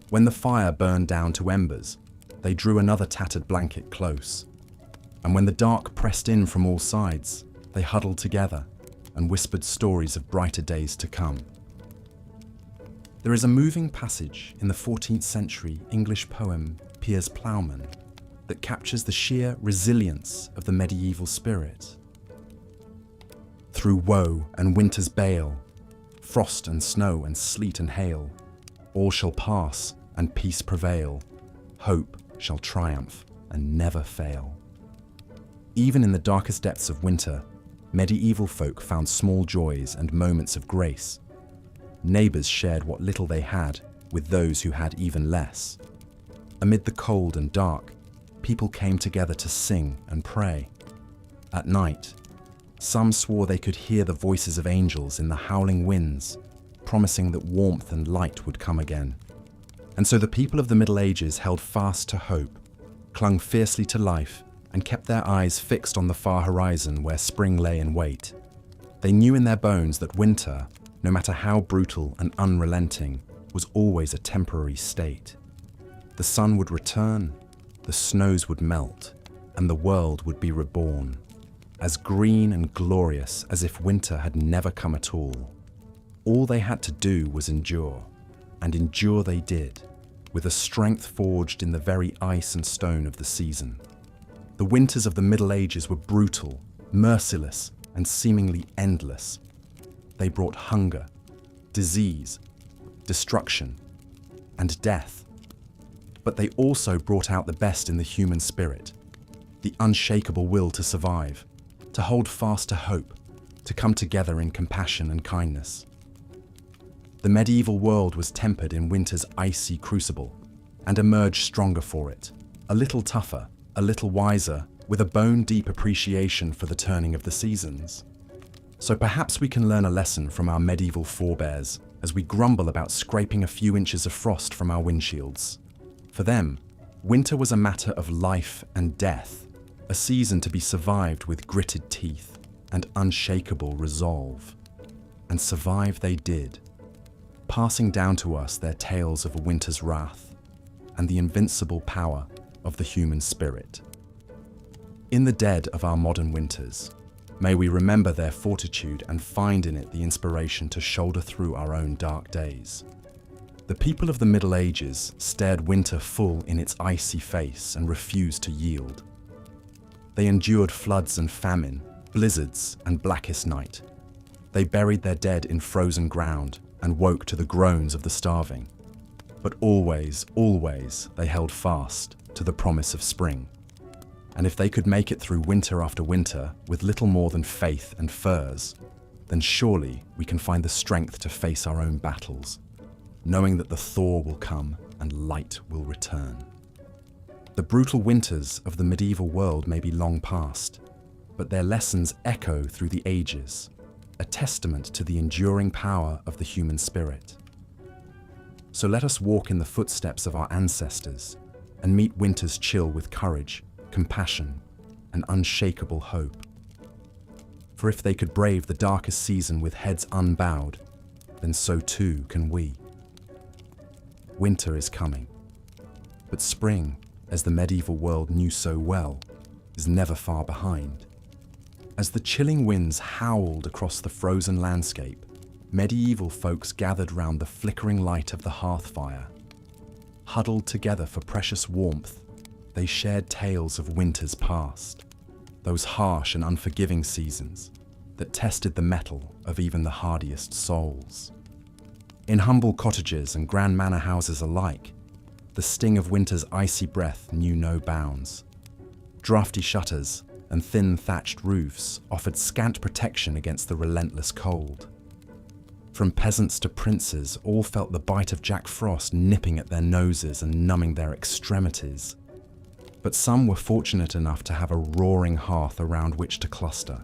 When the fire burned down to embers, they drew another tattered blanket close. And when the dark pressed in from all sides, they huddled together and whispered stories of brighter days to come. There is a moving passage in the 14th century English poem Piers Plowman that captures the sheer resilience of the medieval spirit. Through woe and winter's bale, frost and snow and sleet and hail, all shall pass and peace prevail, hope shall triumph and never fail. Even in the darkest depths of winter, medieval folk found small joys and moments of grace. Neighbours shared what little they had with those who had even less. Amid the cold and dark, people came together to sing and pray. At night, some swore they could hear the voices of angels in the howling winds, promising that warmth and light would come again. And so the people of the Middle Ages held fast to hope, clung fiercely to life, and kept their eyes fixed on the far horizon where spring lay in wait. They knew in their bones that winter, no matter how brutal and unrelenting, was always a temporary state. The sun would return, the snows would melt, and the world would be reborn, as green and glorious as if winter had never come at all. All they had to do was endure, and endure they did, with a strength forged in the very ice and stone of the season. The winters of the Middle Ages were brutal, merciless, and seemingly endless. They brought hunger, disease, destruction, and death. But they also brought out the best in the human spirit, the unshakable will to survive, to hold fast to hope, to come together in compassion and kindness. The medieval world was tempered in winter's icy crucible and emerged stronger for it, a little tougher, a little wiser, with a bone-deep appreciation for the turning of the seasons. So perhaps we can learn a lesson from our medieval forebears as we grumble about scraping a few inches of frost from our windshields. For them, winter was a matter of life and death, a season to be survived with gritted teeth and unshakable resolve. And survive they did, passing down to us their tales of a winter's wrath and the invincible power of the human spirit. In the dead of our modern winters, May we remember their fortitude and find in it the inspiration to shoulder through our own dark days. The people of the Middle Ages stared winter full in its icy face and refused to yield. They endured floods and famine, blizzards and blackest night. They buried their dead in frozen ground and woke to the groans of the starving. But always, always they held fast to the promise of spring. And if they could make it through winter after winter with little more than faith and furs, then surely we can find the strength to face our own battles, knowing that the thaw will come and light will return. The brutal winters of the medieval world may be long past, but their lessons echo through the ages, a testament to the enduring power of the human spirit. So let us walk in the footsteps of our ancestors and meet winter's chill with courage, compassion, and unshakable hope. For if they could brave the darkest season with heads unbowed, then so too can we. Winter is coming, but spring, as the medieval world knew so well, is never far behind. As the chilling winds howled across the frozen landscape, medieval folks gathered round the flickering light of the hearth fire. Huddled together for precious warmth, they shared tales of winters past, those harsh and unforgiving seasons that tested the mettle of even the hardiest souls. In humble cottages and grand manor houses alike, the sting of winter's icy breath knew no bounds. Drafty shutters and thin thatched roofs offered scant protection against the relentless cold. From peasants to princes, all felt the bite of Jack Frost nipping at their noses and numbing their extremities. But some were fortunate enough to have a roaring hearth around which to cluster.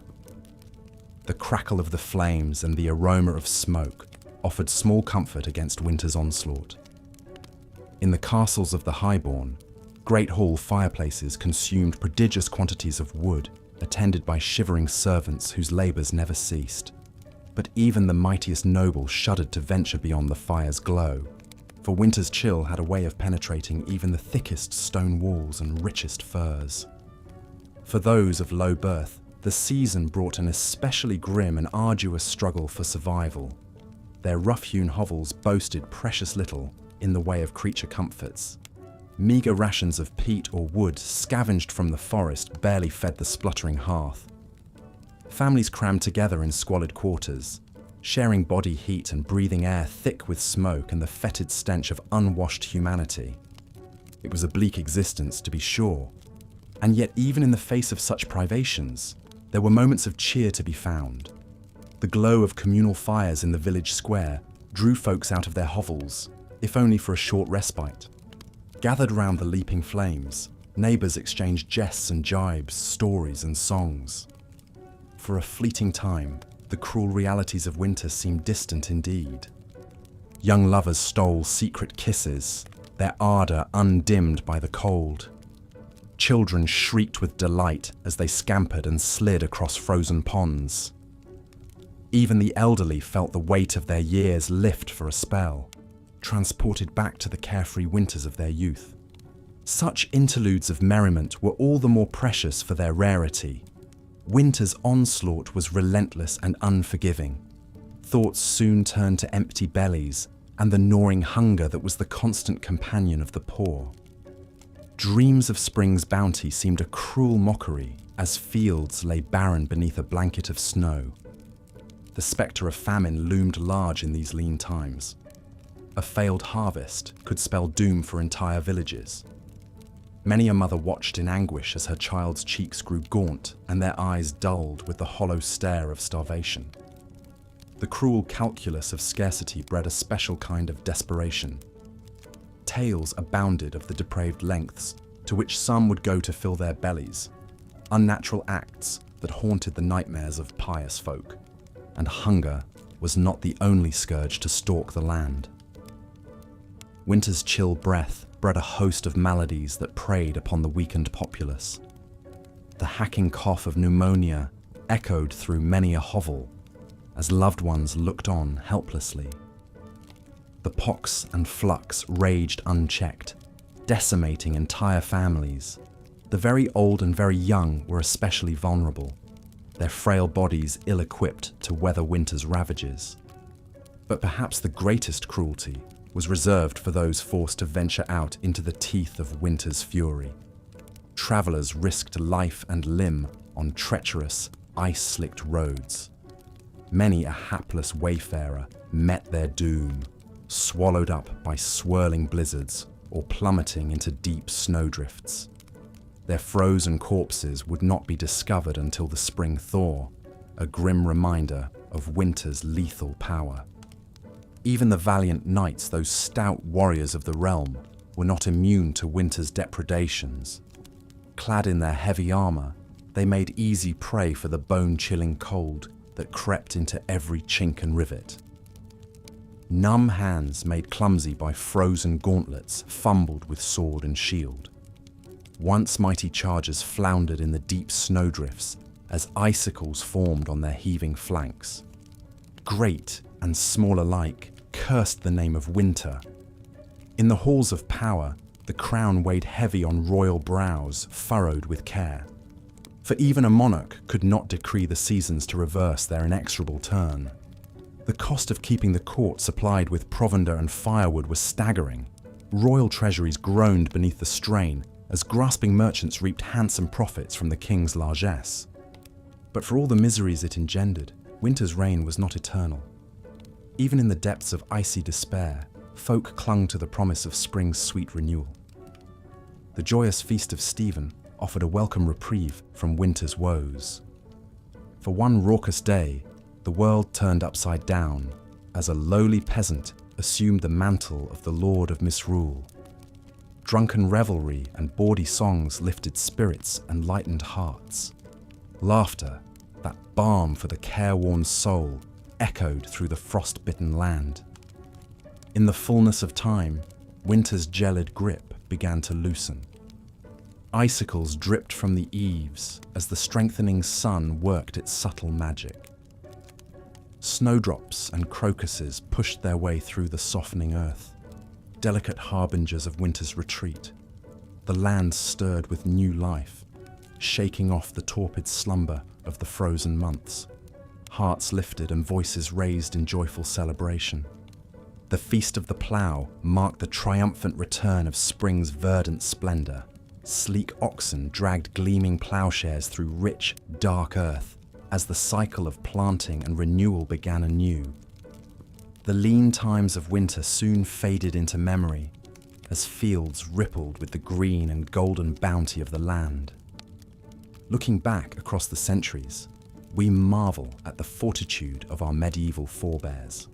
The crackle of the flames and the aroma of smoke offered small comfort against winter's onslaught. In the castles of the highborn, great hall fireplaces consumed prodigious quantities of wood, attended by shivering servants whose labours never ceased. But even the mightiest noble shuddered to venture beyond the fire's glow, for winter's chill had a way of penetrating even the thickest stone walls and richest furs. For those of low birth, the season brought an especially grim and arduous struggle for survival. Their rough-hewn hovels boasted precious little in the way of creature comforts. Meagre rations of peat or wood scavenged from the forest barely fed the spluttering hearth. Families crammed together in squalid quarters, sharing body heat and breathing air thick with smoke and the fetid stench of unwashed humanity. It was a bleak existence, to be sure, and yet even in the face of such privations, there were moments of cheer to be found. The glow of communal fires in the village square drew folks out of their hovels, if only for a short respite. Gathered round the leaping flames, neighbours exchanged jests and jibes, stories and songs. For a fleeting time, the cruel realities of winter seemed distant indeed. Young lovers stole secret kisses, their ardour undimmed by the cold. Children shrieked with delight as they scampered and slid across frozen ponds. Even the elderly felt the weight of their years lift for a spell, transported back to the carefree winters of their youth. Such interludes of merriment were all the more precious for their rarity. Winter's onslaught was relentless and unforgiving. Thoughts soon turned to empty bellies and the gnawing hunger that was the constant companion of the poor. Dreams of spring's bounty seemed a cruel mockery as fields lay barren beneath a blanket of snow. The spectre of famine loomed large in these lean times. A failed harvest could spell doom for entire villages. Many a mother watched in anguish as her child's cheeks grew gaunt and their eyes dulled with the hollow stare of starvation. The cruel calculus of scarcity bred a special kind of desperation. Tales abounded of the depraved lengths to which some would go to fill their bellies, unnatural acts that haunted the nightmares of pious folk, and hunger was not the only scourge to stalk the land. Winter's chill breath bred a host of maladies that preyed upon the weakened populace. The hacking cough of pneumonia echoed through many a hovel as loved ones looked on helplessly. The pox and flux raged unchecked, decimating entire families. The very old and very young were especially vulnerable. their frail bodies ill-equipped to weather winter's ravages. But perhaps the greatest cruelty was reserved for those forced to venture out into the teeth of winter's fury. Travelers risked life and limb on treacherous, ice-slicked roads. Many a hapless wayfarer met their doom, swallowed up by swirling blizzards or plummeting into deep snowdrifts. Their frozen corpses would not be discovered until the spring thaw, a grim reminder of winter's lethal power. Even the valiant knights, those stout warriors of the realm, were not immune to winter's depredations. Clad in their heavy armor, they made easy prey for the bone-chilling cold that crept into every chink and rivet. Numb hands made clumsy by frozen gauntlets fumbled with sword and shield. Once mighty chargers floundered in the deep snowdrifts as icicles formed on their heaving flanks. Great and small alike cursed the name of winter. In the halls of power, the crown weighed heavy on royal brows furrowed with care. For even a monarch could not decree the seasons to reverse their inexorable turn. The cost of keeping the court supplied with provender and firewood was staggering. Royal treasuries groaned beneath the strain as grasping merchants reaped handsome profits from the king's largesse. But for all the miseries it engendered, winter's reign was not eternal. Even in the depths of icy despair, folk clung to the promise of spring's sweet renewal. The joyous feast of Stephen offered a welcome reprieve from winter's woes. For one raucous day, the world turned upside down as a lowly peasant assumed the mantle of the Lord of Misrule. Drunken revelry and bawdy songs lifted spirits and lightened hearts. Laughter, that balm for the careworn soul, echoed through the frost-bitten land. In the fullness of time, winter's gelid grip began to loosen. Icicles dripped from the eaves as the strengthening sun worked its subtle magic. Snowdrops and crocuses pushed their way through the softening earth, delicate harbingers of winter's retreat. The land stirred with new life, shaking off the torpid slumber of the frozen months. Hearts lifted and voices raised in joyful celebration. The Feast of the Plough marked the triumphant return of spring's verdant splendor. Sleek oxen dragged gleaming plowshares through rich, dark earth as the cycle of planting and renewal began anew. The lean times of winter soon faded into memory as fields rippled with the green and golden bounty of the land. Looking back across the centuries, we marvel at the fortitude of our medieval forebears.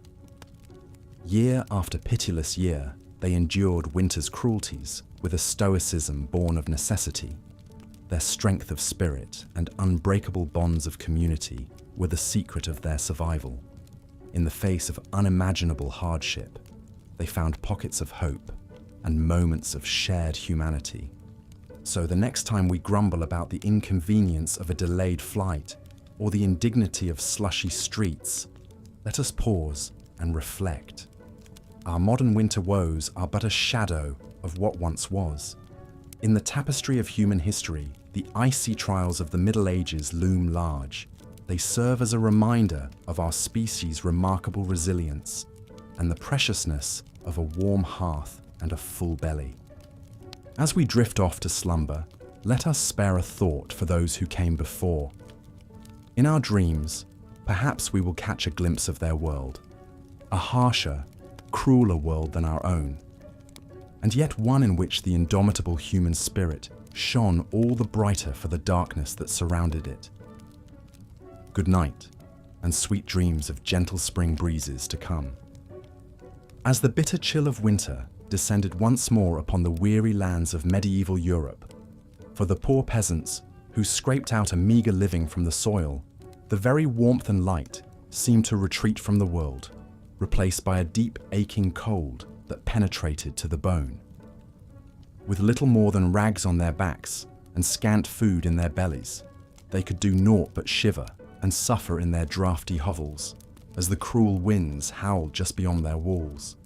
Year after pitiless year, they endured winter's cruelties with a stoicism born of necessity. Their strength of spirit and unbreakable bonds of community were the secret of their survival. In the face of unimaginable hardship, they found pockets of hope and moments of shared humanity. So the next time we grumble about the inconvenience of a delayed flight or the indignity of slushy streets, let us pause and reflect. Our modern winter woes are but a shadow of what once was. In the tapestry of human history, the icy trials of the Middle Ages loom large. They serve as a reminder of our species' remarkable resilience and the preciousness of a warm hearth and a full belly. As we drift off to slumber, let us spare a thought for those who came before. In our dreams, perhaps we will catch a glimpse of their world, a harsher, crueler world than our own, and yet one in which the indomitable human spirit shone all the brighter for the darkness that surrounded it. Good night, and sweet dreams of gentle spring breezes to come. As the bitter chill of winter descended once more upon the weary lands of medieval Europe, for the poor peasants who scraped out a meager living from the soil, the very warmth and light seemed to retreat from the world, replaced by a deep aching cold that penetrated to the bone. With little more than rags on their backs and scant food in their bellies, they could do naught but shiver and suffer in their draughty hovels as the cruel winds howled just beyond their walls.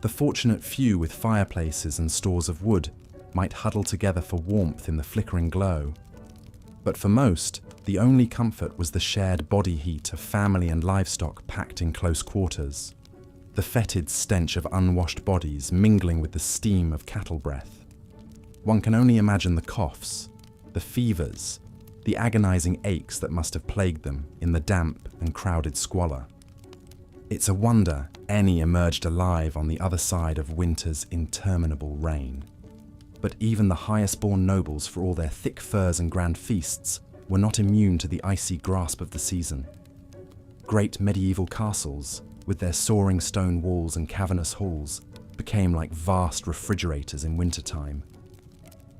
The fortunate few with fireplaces and stores of wood might huddle together for warmth in the flickering glow, but for most, The only comfort was the shared body heat of family and livestock packed in close quarters, the fetid stench of unwashed bodies mingling with the steam of cattle breath. One can only imagine the coughs, the fevers, the agonizing aches that must have plagued them in the damp and crowded squalor. It's a wonder any emerged alive on the other side of winter's interminable reign. But even the highest-born nobles, for all their thick furs and grand feasts, were not immune to the icy grasp of the season. Great medieval castles, with their soaring stone walls and cavernous halls, became like vast refrigerators in wintertime.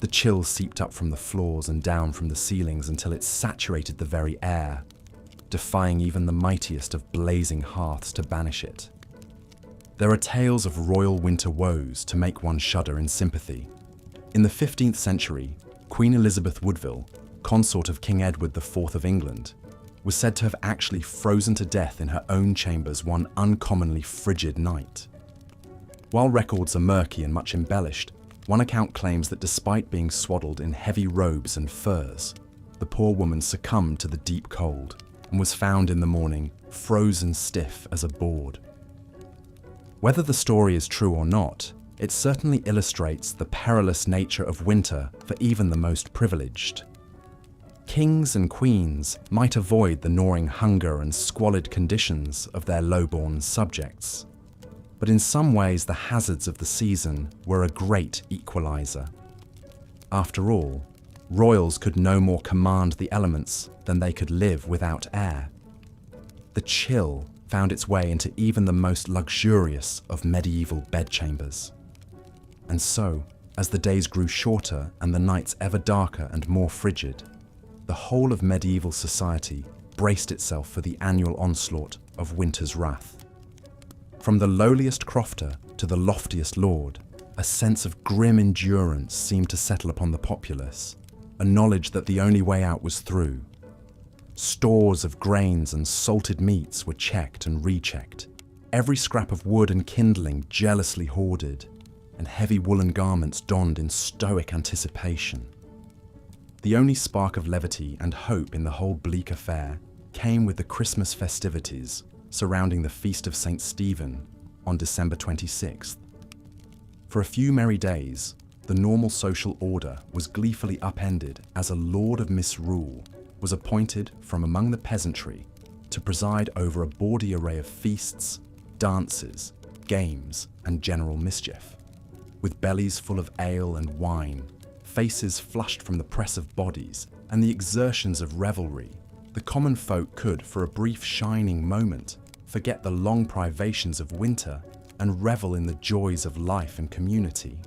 The chill seeped up from the floors and down from the ceilings until it saturated the very air, defying even the mightiest of blazing hearths to banish it. There are tales of royal winter woes to make one shudder in sympathy. In the 15th century, Queen Elizabeth Woodville, consort of King Edward IV of England, was said to have actually frozen to death in her own chambers one uncommonly frigid night. While records are murky and much embellished, one account claims that despite being swaddled in heavy robes and furs, the poor woman succumbed to the deep cold and was found in the morning frozen stiff as a board. Whether the story is true or not, it certainly illustrates the perilous nature of winter for even the most privileged. Kings and queens might avoid the gnawing hunger and squalid conditions of their low-born subjects, but in some ways the hazards of the season were a great equalizer. After all, royals could no more command the elements than they could live without air. The chill found its way into even the most luxurious of medieval bedchambers. And so, as the days grew shorter and the nights ever darker and more frigid, the whole of medieval society braced itself for the annual onslaught of winter's wrath. From the lowliest crofter to the loftiest lord, a sense of grim endurance seemed to settle upon the populace, a knowledge that the only way out was through. Stores of grains and salted meats were checked and rechecked, every scrap of wood and kindling jealously hoarded, and heavy woolen garments donned in stoic anticipation. The only spark of levity and hope in the whole bleak affair came with the Christmas festivities surrounding the Feast of St. Stephen on December 26th. For a few merry days, the normal social order was gleefully upended as a lord of misrule was appointed from among the peasantry to preside over a bawdy array of feasts, dances, games, and general mischief. With bellies full of ale and wine, faces flushed from the press of bodies, and the exertions of revelry, the common folk could, for a brief shining moment, forget the long privations of winter and revel in the joys of life and community.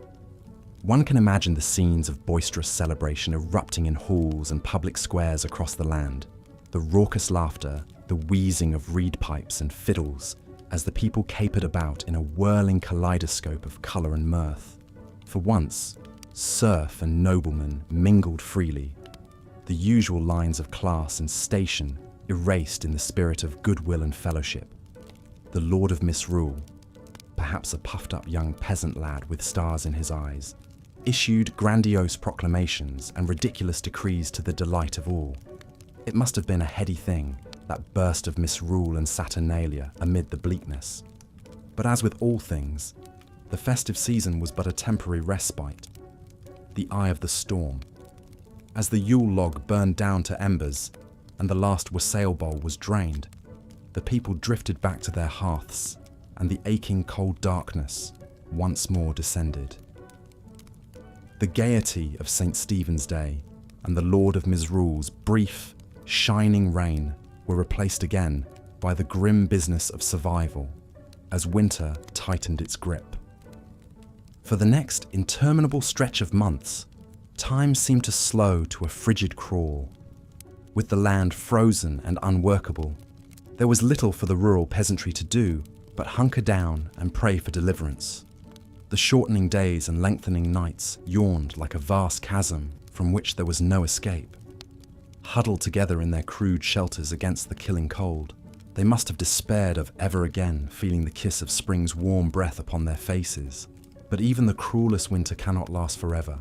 One can imagine the scenes of boisterous celebration erupting in halls and public squares across the land, the raucous laughter, the wheezing of reed pipes and fiddles, as the people capered about in a whirling kaleidoscope of colour and mirth. For once, serf and nobleman mingled freely, the usual lines of class and station erased in the spirit of goodwill and fellowship. The lord of misrule, perhaps a puffed-up young peasant lad with stars in his eyes, issued grandiose proclamations and ridiculous decrees to the delight of all. It must have been a heady thing, that burst of misrule and saturnalia amid the bleakness. But as with all things, the festive season was but a temporary respite, the eye of the storm. As the Yule log burned down to embers and the last wassail bowl was drained, the people drifted back to their hearths, and the aching cold darkness once more descended. The gaiety of St. Stephen's Day and the Lord of Misrule's brief, shining reign were replaced again by the grim business of survival as winter tightened its grip. For the next interminable stretch of months, time seemed to slow to a frigid crawl. With the land frozen and unworkable, there was little for the rural peasantry to do but hunker down and pray for deliverance. The shortening days and lengthening nights yawned like a vast chasm from which there was no escape. Huddled together in their crude shelters against the killing cold, they must have despaired of ever again feeling the kiss of spring's warm breath upon their faces. But even the cruelest winter cannot last forever.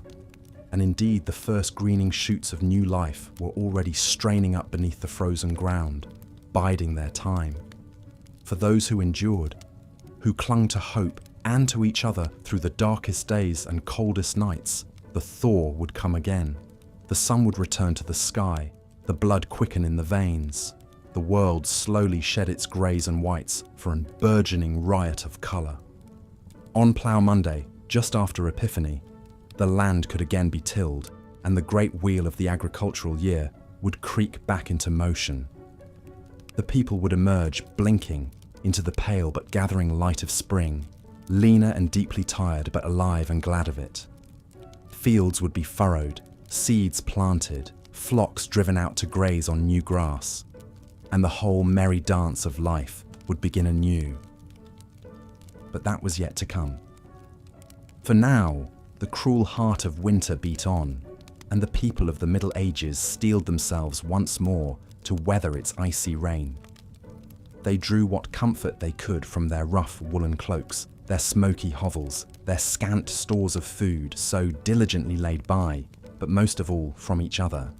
and indeed the first greening shoots of new life were already straining up beneath the frozen ground, biding their time. For those who endured, who clung to hope and to each other through the darkest days and coldest nights, the thaw would come again. The sun would return to the sky, the blood quicken in the veins, the world slowly shed its greys and whites for a burgeoning riot of colour. On Plough Monday, just after Epiphany, the land could again be tilled, and the great wheel of the agricultural year would creak back into motion. The people would emerge, blinking, into the pale but gathering light of spring, leaner and deeply tired but alive and glad of it. Fields would be furrowed, seeds planted, flocks driven out to graze on new grass, and the whole merry dance of life would begin anew. But that was yet to come. For now, the cruel heart of winter beat on, and the people of the Middle Ages steeled themselves once more to weather its icy reign. They drew what comfort they could from their rough woolen cloaks, their smoky hovels, their scant stores of food so diligently laid by, but most of all from each other.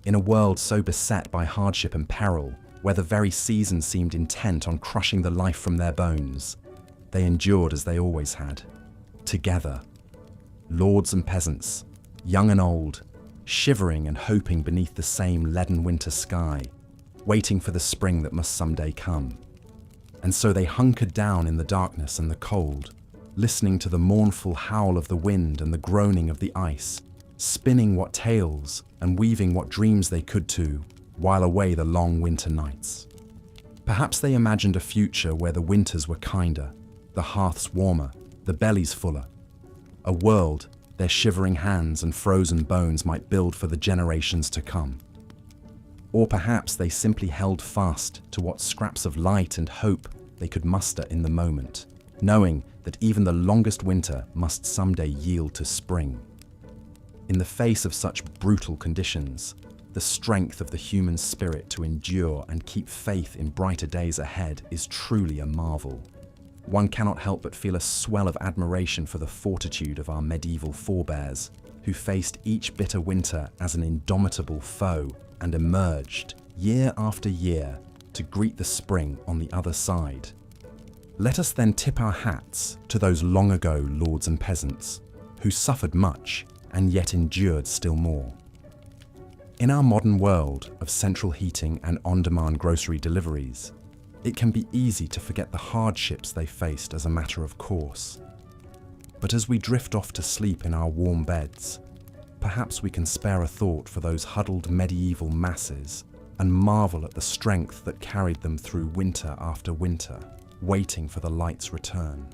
In a world so beset by hardship and peril, where the very season seemed intent on crushing the life from their bones, they endured as they always had, together. Lords and peasants, young and old, shivering and hoping beneath the same leaden winter sky, waiting for the spring that must someday come. And so they hunkered down in the darkness and the cold, listening to the mournful howl of the wind and the groaning of the ice, spinning what tales and weaving what dreams they could to, while away the long winter nights. Perhaps they imagined a future where the winters were kinder, the hearths warmer, the bellies fuller. A world their shivering hands and frozen bones might build for the generations to come. Or perhaps they simply held fast to what scraps of light and hope they could muster in the moment, knowing that even the longest winter must someday yield to spring. In the face of such brutal conditions, the strength of the human spirit to endure and keep faith in brighter days ahead is truly a marvel. One cannot help but feel a swell of admiration for the fortitude of our medieval forebears, who faced each bitter winter as an indomitable foe and emerged, year after year, to greet the spring on the other side. Let us then tip our hats to those long ago lords and peasants, who suffered much and yet endured still more. In our modern world of central heating and on-demand grocery deliveries, it can be easy to forget the hardships they faced as a matter of course. But as we drift off to sleep in our warm beds, perhaps we can spare a thought for those huddled medieval masses and marvel at the strength that carried them through winter after winter, waiting for the light's return.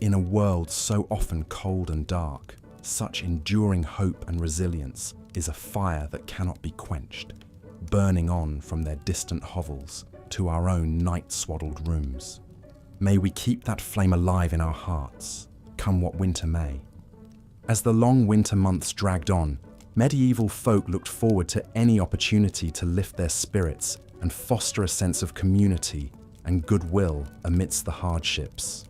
In a world so often cold and dark, such enduring hope and resilience is a fire that cannot be quenched, burning on from their distant hovels to our own night-swaddled rooms. May we keep that flame alive in our hearts, come what winter may. As the long winter months dragged on, medieval folk looked forward to any opportunity to lift their spirits and foster a sense of community and goodwill amidst the hardships.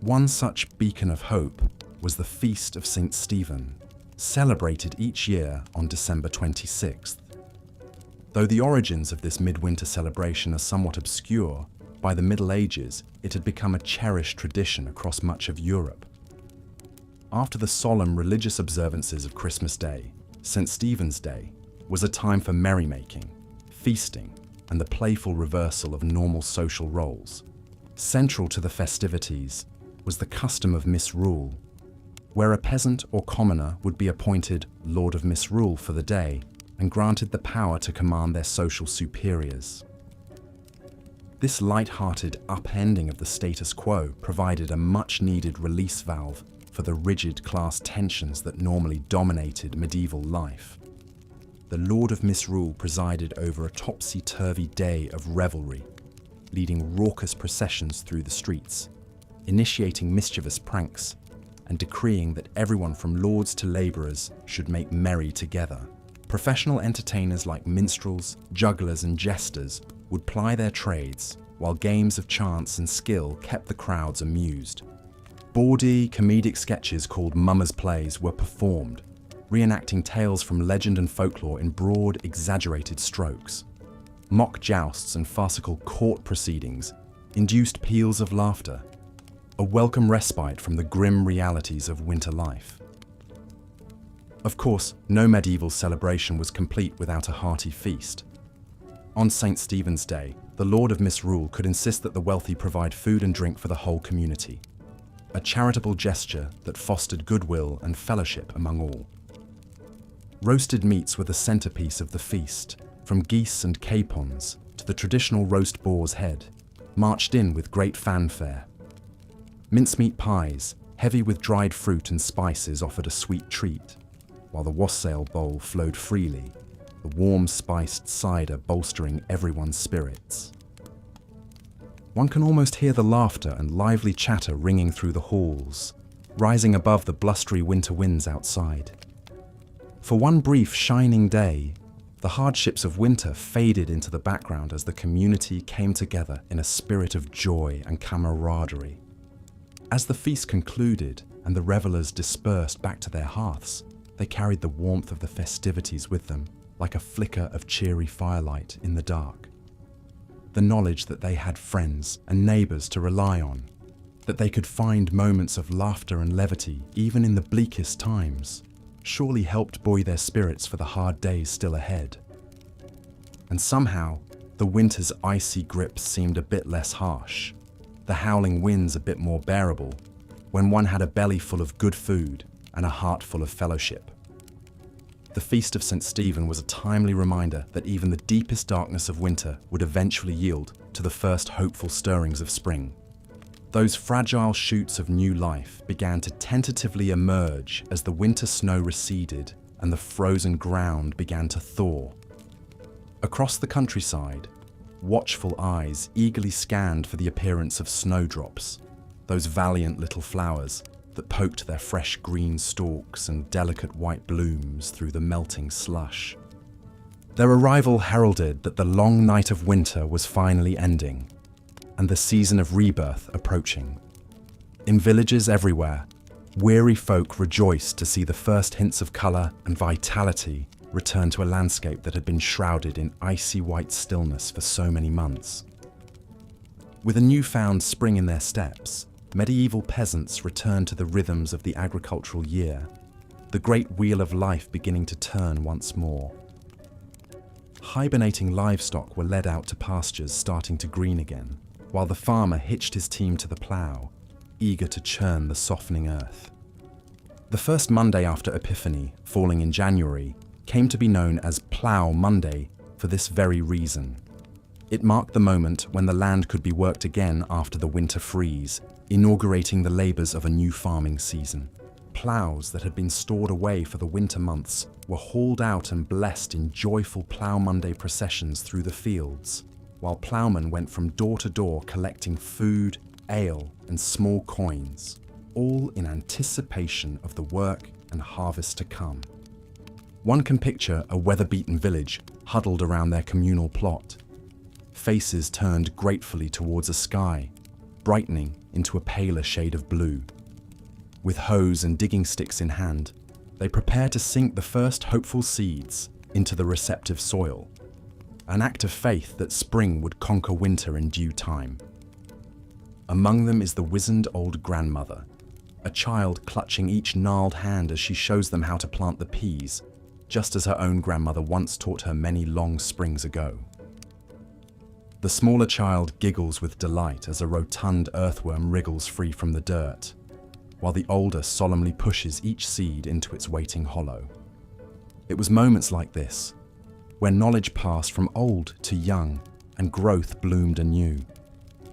One such beacon of hope was the Feast of St. Stephen, celebrated each year on December 26th. Though the origins of this midwinter celebration are somewhat obscure, by the Middle Ages it had become a cherished tradition across much of Europe. After the solemn religious observances of Christmas Day, St. Stephen's Day was a time for merrymaking, feasting, and the playful reversal of normal social roles. Central to the festivities was the custom of misrule, where a peasant or commoner would be appointed Lord of Misrule for the day and granted the power to command their social superiors. This light-hearted upending of the status quo provided a much-needed release valve for the rigid class tensions that normally dominated medieval life. The Lord of Misrule presided over a topsy-turvy day of revelry, leading raucous processions through the streets, initiating mischievous pranks, and decreeing that everyone from lords to labourers should make merry together. Professional entertainers like minstrels, jugglers and jesters would ply their trades, while games of chance and skill kept the crowds amused. Bawdy, comedic sketches called mummers' plays were performed, reenacting tales from legend and folklore in broad, exaggerated strokes. Mock jousts and farcical court proceedings induced peals of laughter, a welcome respite from the grim realities of winter life. Of course, no medieval celebration was complete without a hearty feast. On St. Stephen's Day, the Lord of Misrule could insist that the wealthy provide food and drink for the whole community, a charitable gesture that fostered goodwill and fellowship among all. Roasted meats were the centerpiece of the feast, from geese and capons to the traditional roast boar's head, marched in with great fanfare. Mincemeat pies, heavy with dried fruit and spices, offered a sweet treat, while the wassail bowl flowed freely, the warm spiced cider bolstering everyone's spirits. One can almost hear the laughter and lively chatter ringing through the halls, rising above the blustery winter winds outside. For one brief shining day, the hardships of winter faded into the background as the community came together in a spirit of joy and camaraderie. As the feast concluded and the revelers dispersed back to their hearths, they carried the warmth of the festivities with them, like a flicker of cheery firelight in the dark. The knowledge that they had friends and neighbours to rely on, that they could find moments of laughter and levity even in the bleakest times, surely helped buoy their spirits for the hard days still ahead. And somehow, the winter's icy grip seemed a bit less harsh, the howling winds a bit more bearable, when one had a belly full of good food and a heart full of fellowship. The Feast of St. Stephen was a timely reminder that even the deepest darkness of winter would eventually yield to the first hopeful stirrings of spring. Those fragile shoots of new life began to tentatively emerge as the winter snow receded and the frozen ground began to thaw. Across the countryside, watchful eyes eagerly scanned for the appearance of snowdrops, those valiant little flowers that poked their fresh green stalks and delicate white blooms through the melting slush. Their arrival heralded that the long night of winter was finally ending, and the season of rebirth approaching. In villages everywhere, weary folk rejoiced to see the first hints of colour and vitality return to a landscape that had been shrouded in icy white stillness for so many months. With a newfound spring in their steps, medieval peasants returned to the rhythms of the agricultural year, the great wheel of life beginning to turn once more. Hibernating livestock were led out to pastures starting to green again, while the farmer hitched his team to the plough, eager to churn the softening earth. The first Monday after Epiphany, falling in January, came to be known as Plough Monday for this very reason. It marked the moment when the land could be worked again after the winter freeze, inaugurating the labours of a new farming season. Ploughs that had been stored away for the winter months were hauled out and blessed in joyful Plough Monday processions through the fields, while ploughmen went from door to door collecting food, ale, and small coins, all in anticipation of the work and harvest to come. One can picture a weather-beaten village huddled around their communal plot, faces turned gratefully towards a sky, brightening into a paler shade of blue. With hoes and digging sticks in hand, they prepare to sink the first hopeful seeds into the receptive soil, an act of faith that spring would conquer winter in due time. Among them is the wizened old grandmother, a child clutching each gnarled hand as she shows them how to plant the peas, just as her own grandmother once taught her many long springs ago. The smaller child giggles with delight as a rotund earthworm wriggles free from the dirt, while the older solemnly pushes each seed into its waiting hollow. It was moments like this, where knowledge passed from old to young and growth bloomed anew,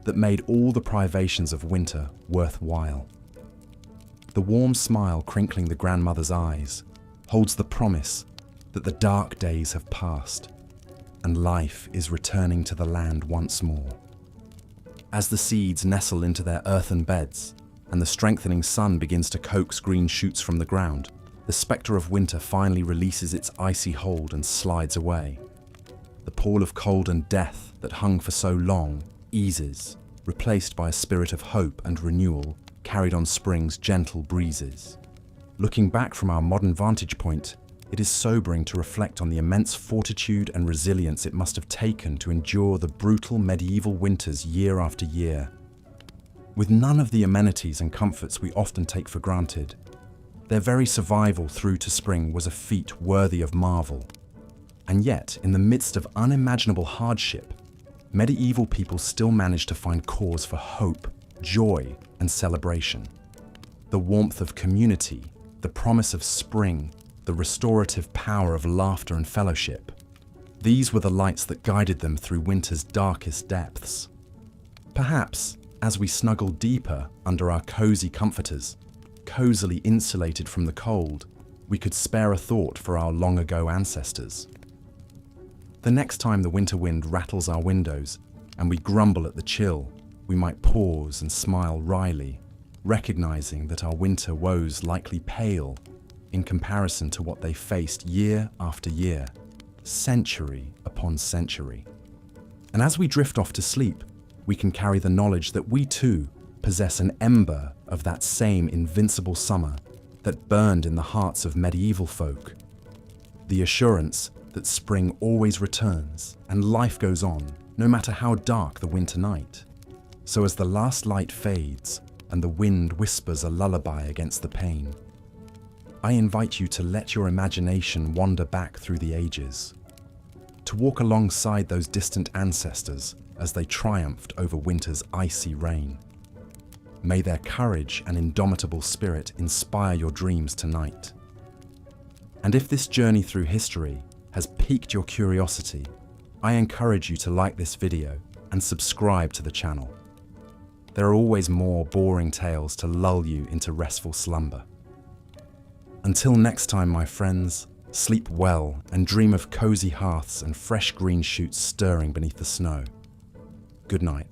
that made all the privations of winter worthwhile. The warm smile crinkling the grandmother's eyes holds the promise that the dark days have passed and life is returning to the land once more. As the seeds nestle into their earthen beds and the strengthening sun begins to coax green shoots from the ground, the spectre of winter finally releases its icy hold and slides away. The pall of cold and death that hung for so long eases, replaced by a spirit of hope and renewal carried on spring's gentle breezes. Looking back from our modern vantage point, it is sobering to reflect on the immense fortitude and resilience it must have taken to endure the brutal medieval winters year after year. With none of the amenities and comforts we often take for granted, their very survival through to spring was a feat worthy of marvel. And yet, in the midst of unimaginable hardship, medieval people still managed to find cause for hope, joy, and celebration. The warmth of community, the promise of spring, the restorative power of laughter and fellowship. These were the lights that guided them through winter's darkest depths. Perhaps, as we snuggle deeper under our cozy comforters, cozily insulated from the cold, we could spare a thought for our long-ago ancestors. The next time the winter wind rattles our windows and we grumble at the chill, we might pause and smile wryly, recognizing that our winter woes likely pale in comparison to what they faced year after year, century upon century. And as we drift off to sleep, we can carry the knowledge that we too possess an ember of that same invincible summer that burned in the hearts of medieval folk. The assurance that spring always returns and life goes on, no matter how dark the winter night. So as the last light fades and the wind whispers a lullaby against the pane, I invite you to let your imagination wander back through the ages, to walk alongside those distant ancestors as they triumphed over winter's icy reign. May their courage and indomitable spirit inspire your dreams tonight. And if this journey through history has piqued your curiosity, I encourage you to like this video and subscribe to the channel. There are always more boring tales to lull you into restful slumber. Until next time, my friends, sleep well and dream of cozy hearths and fresh green shoots stirring beneath the snow. Good night.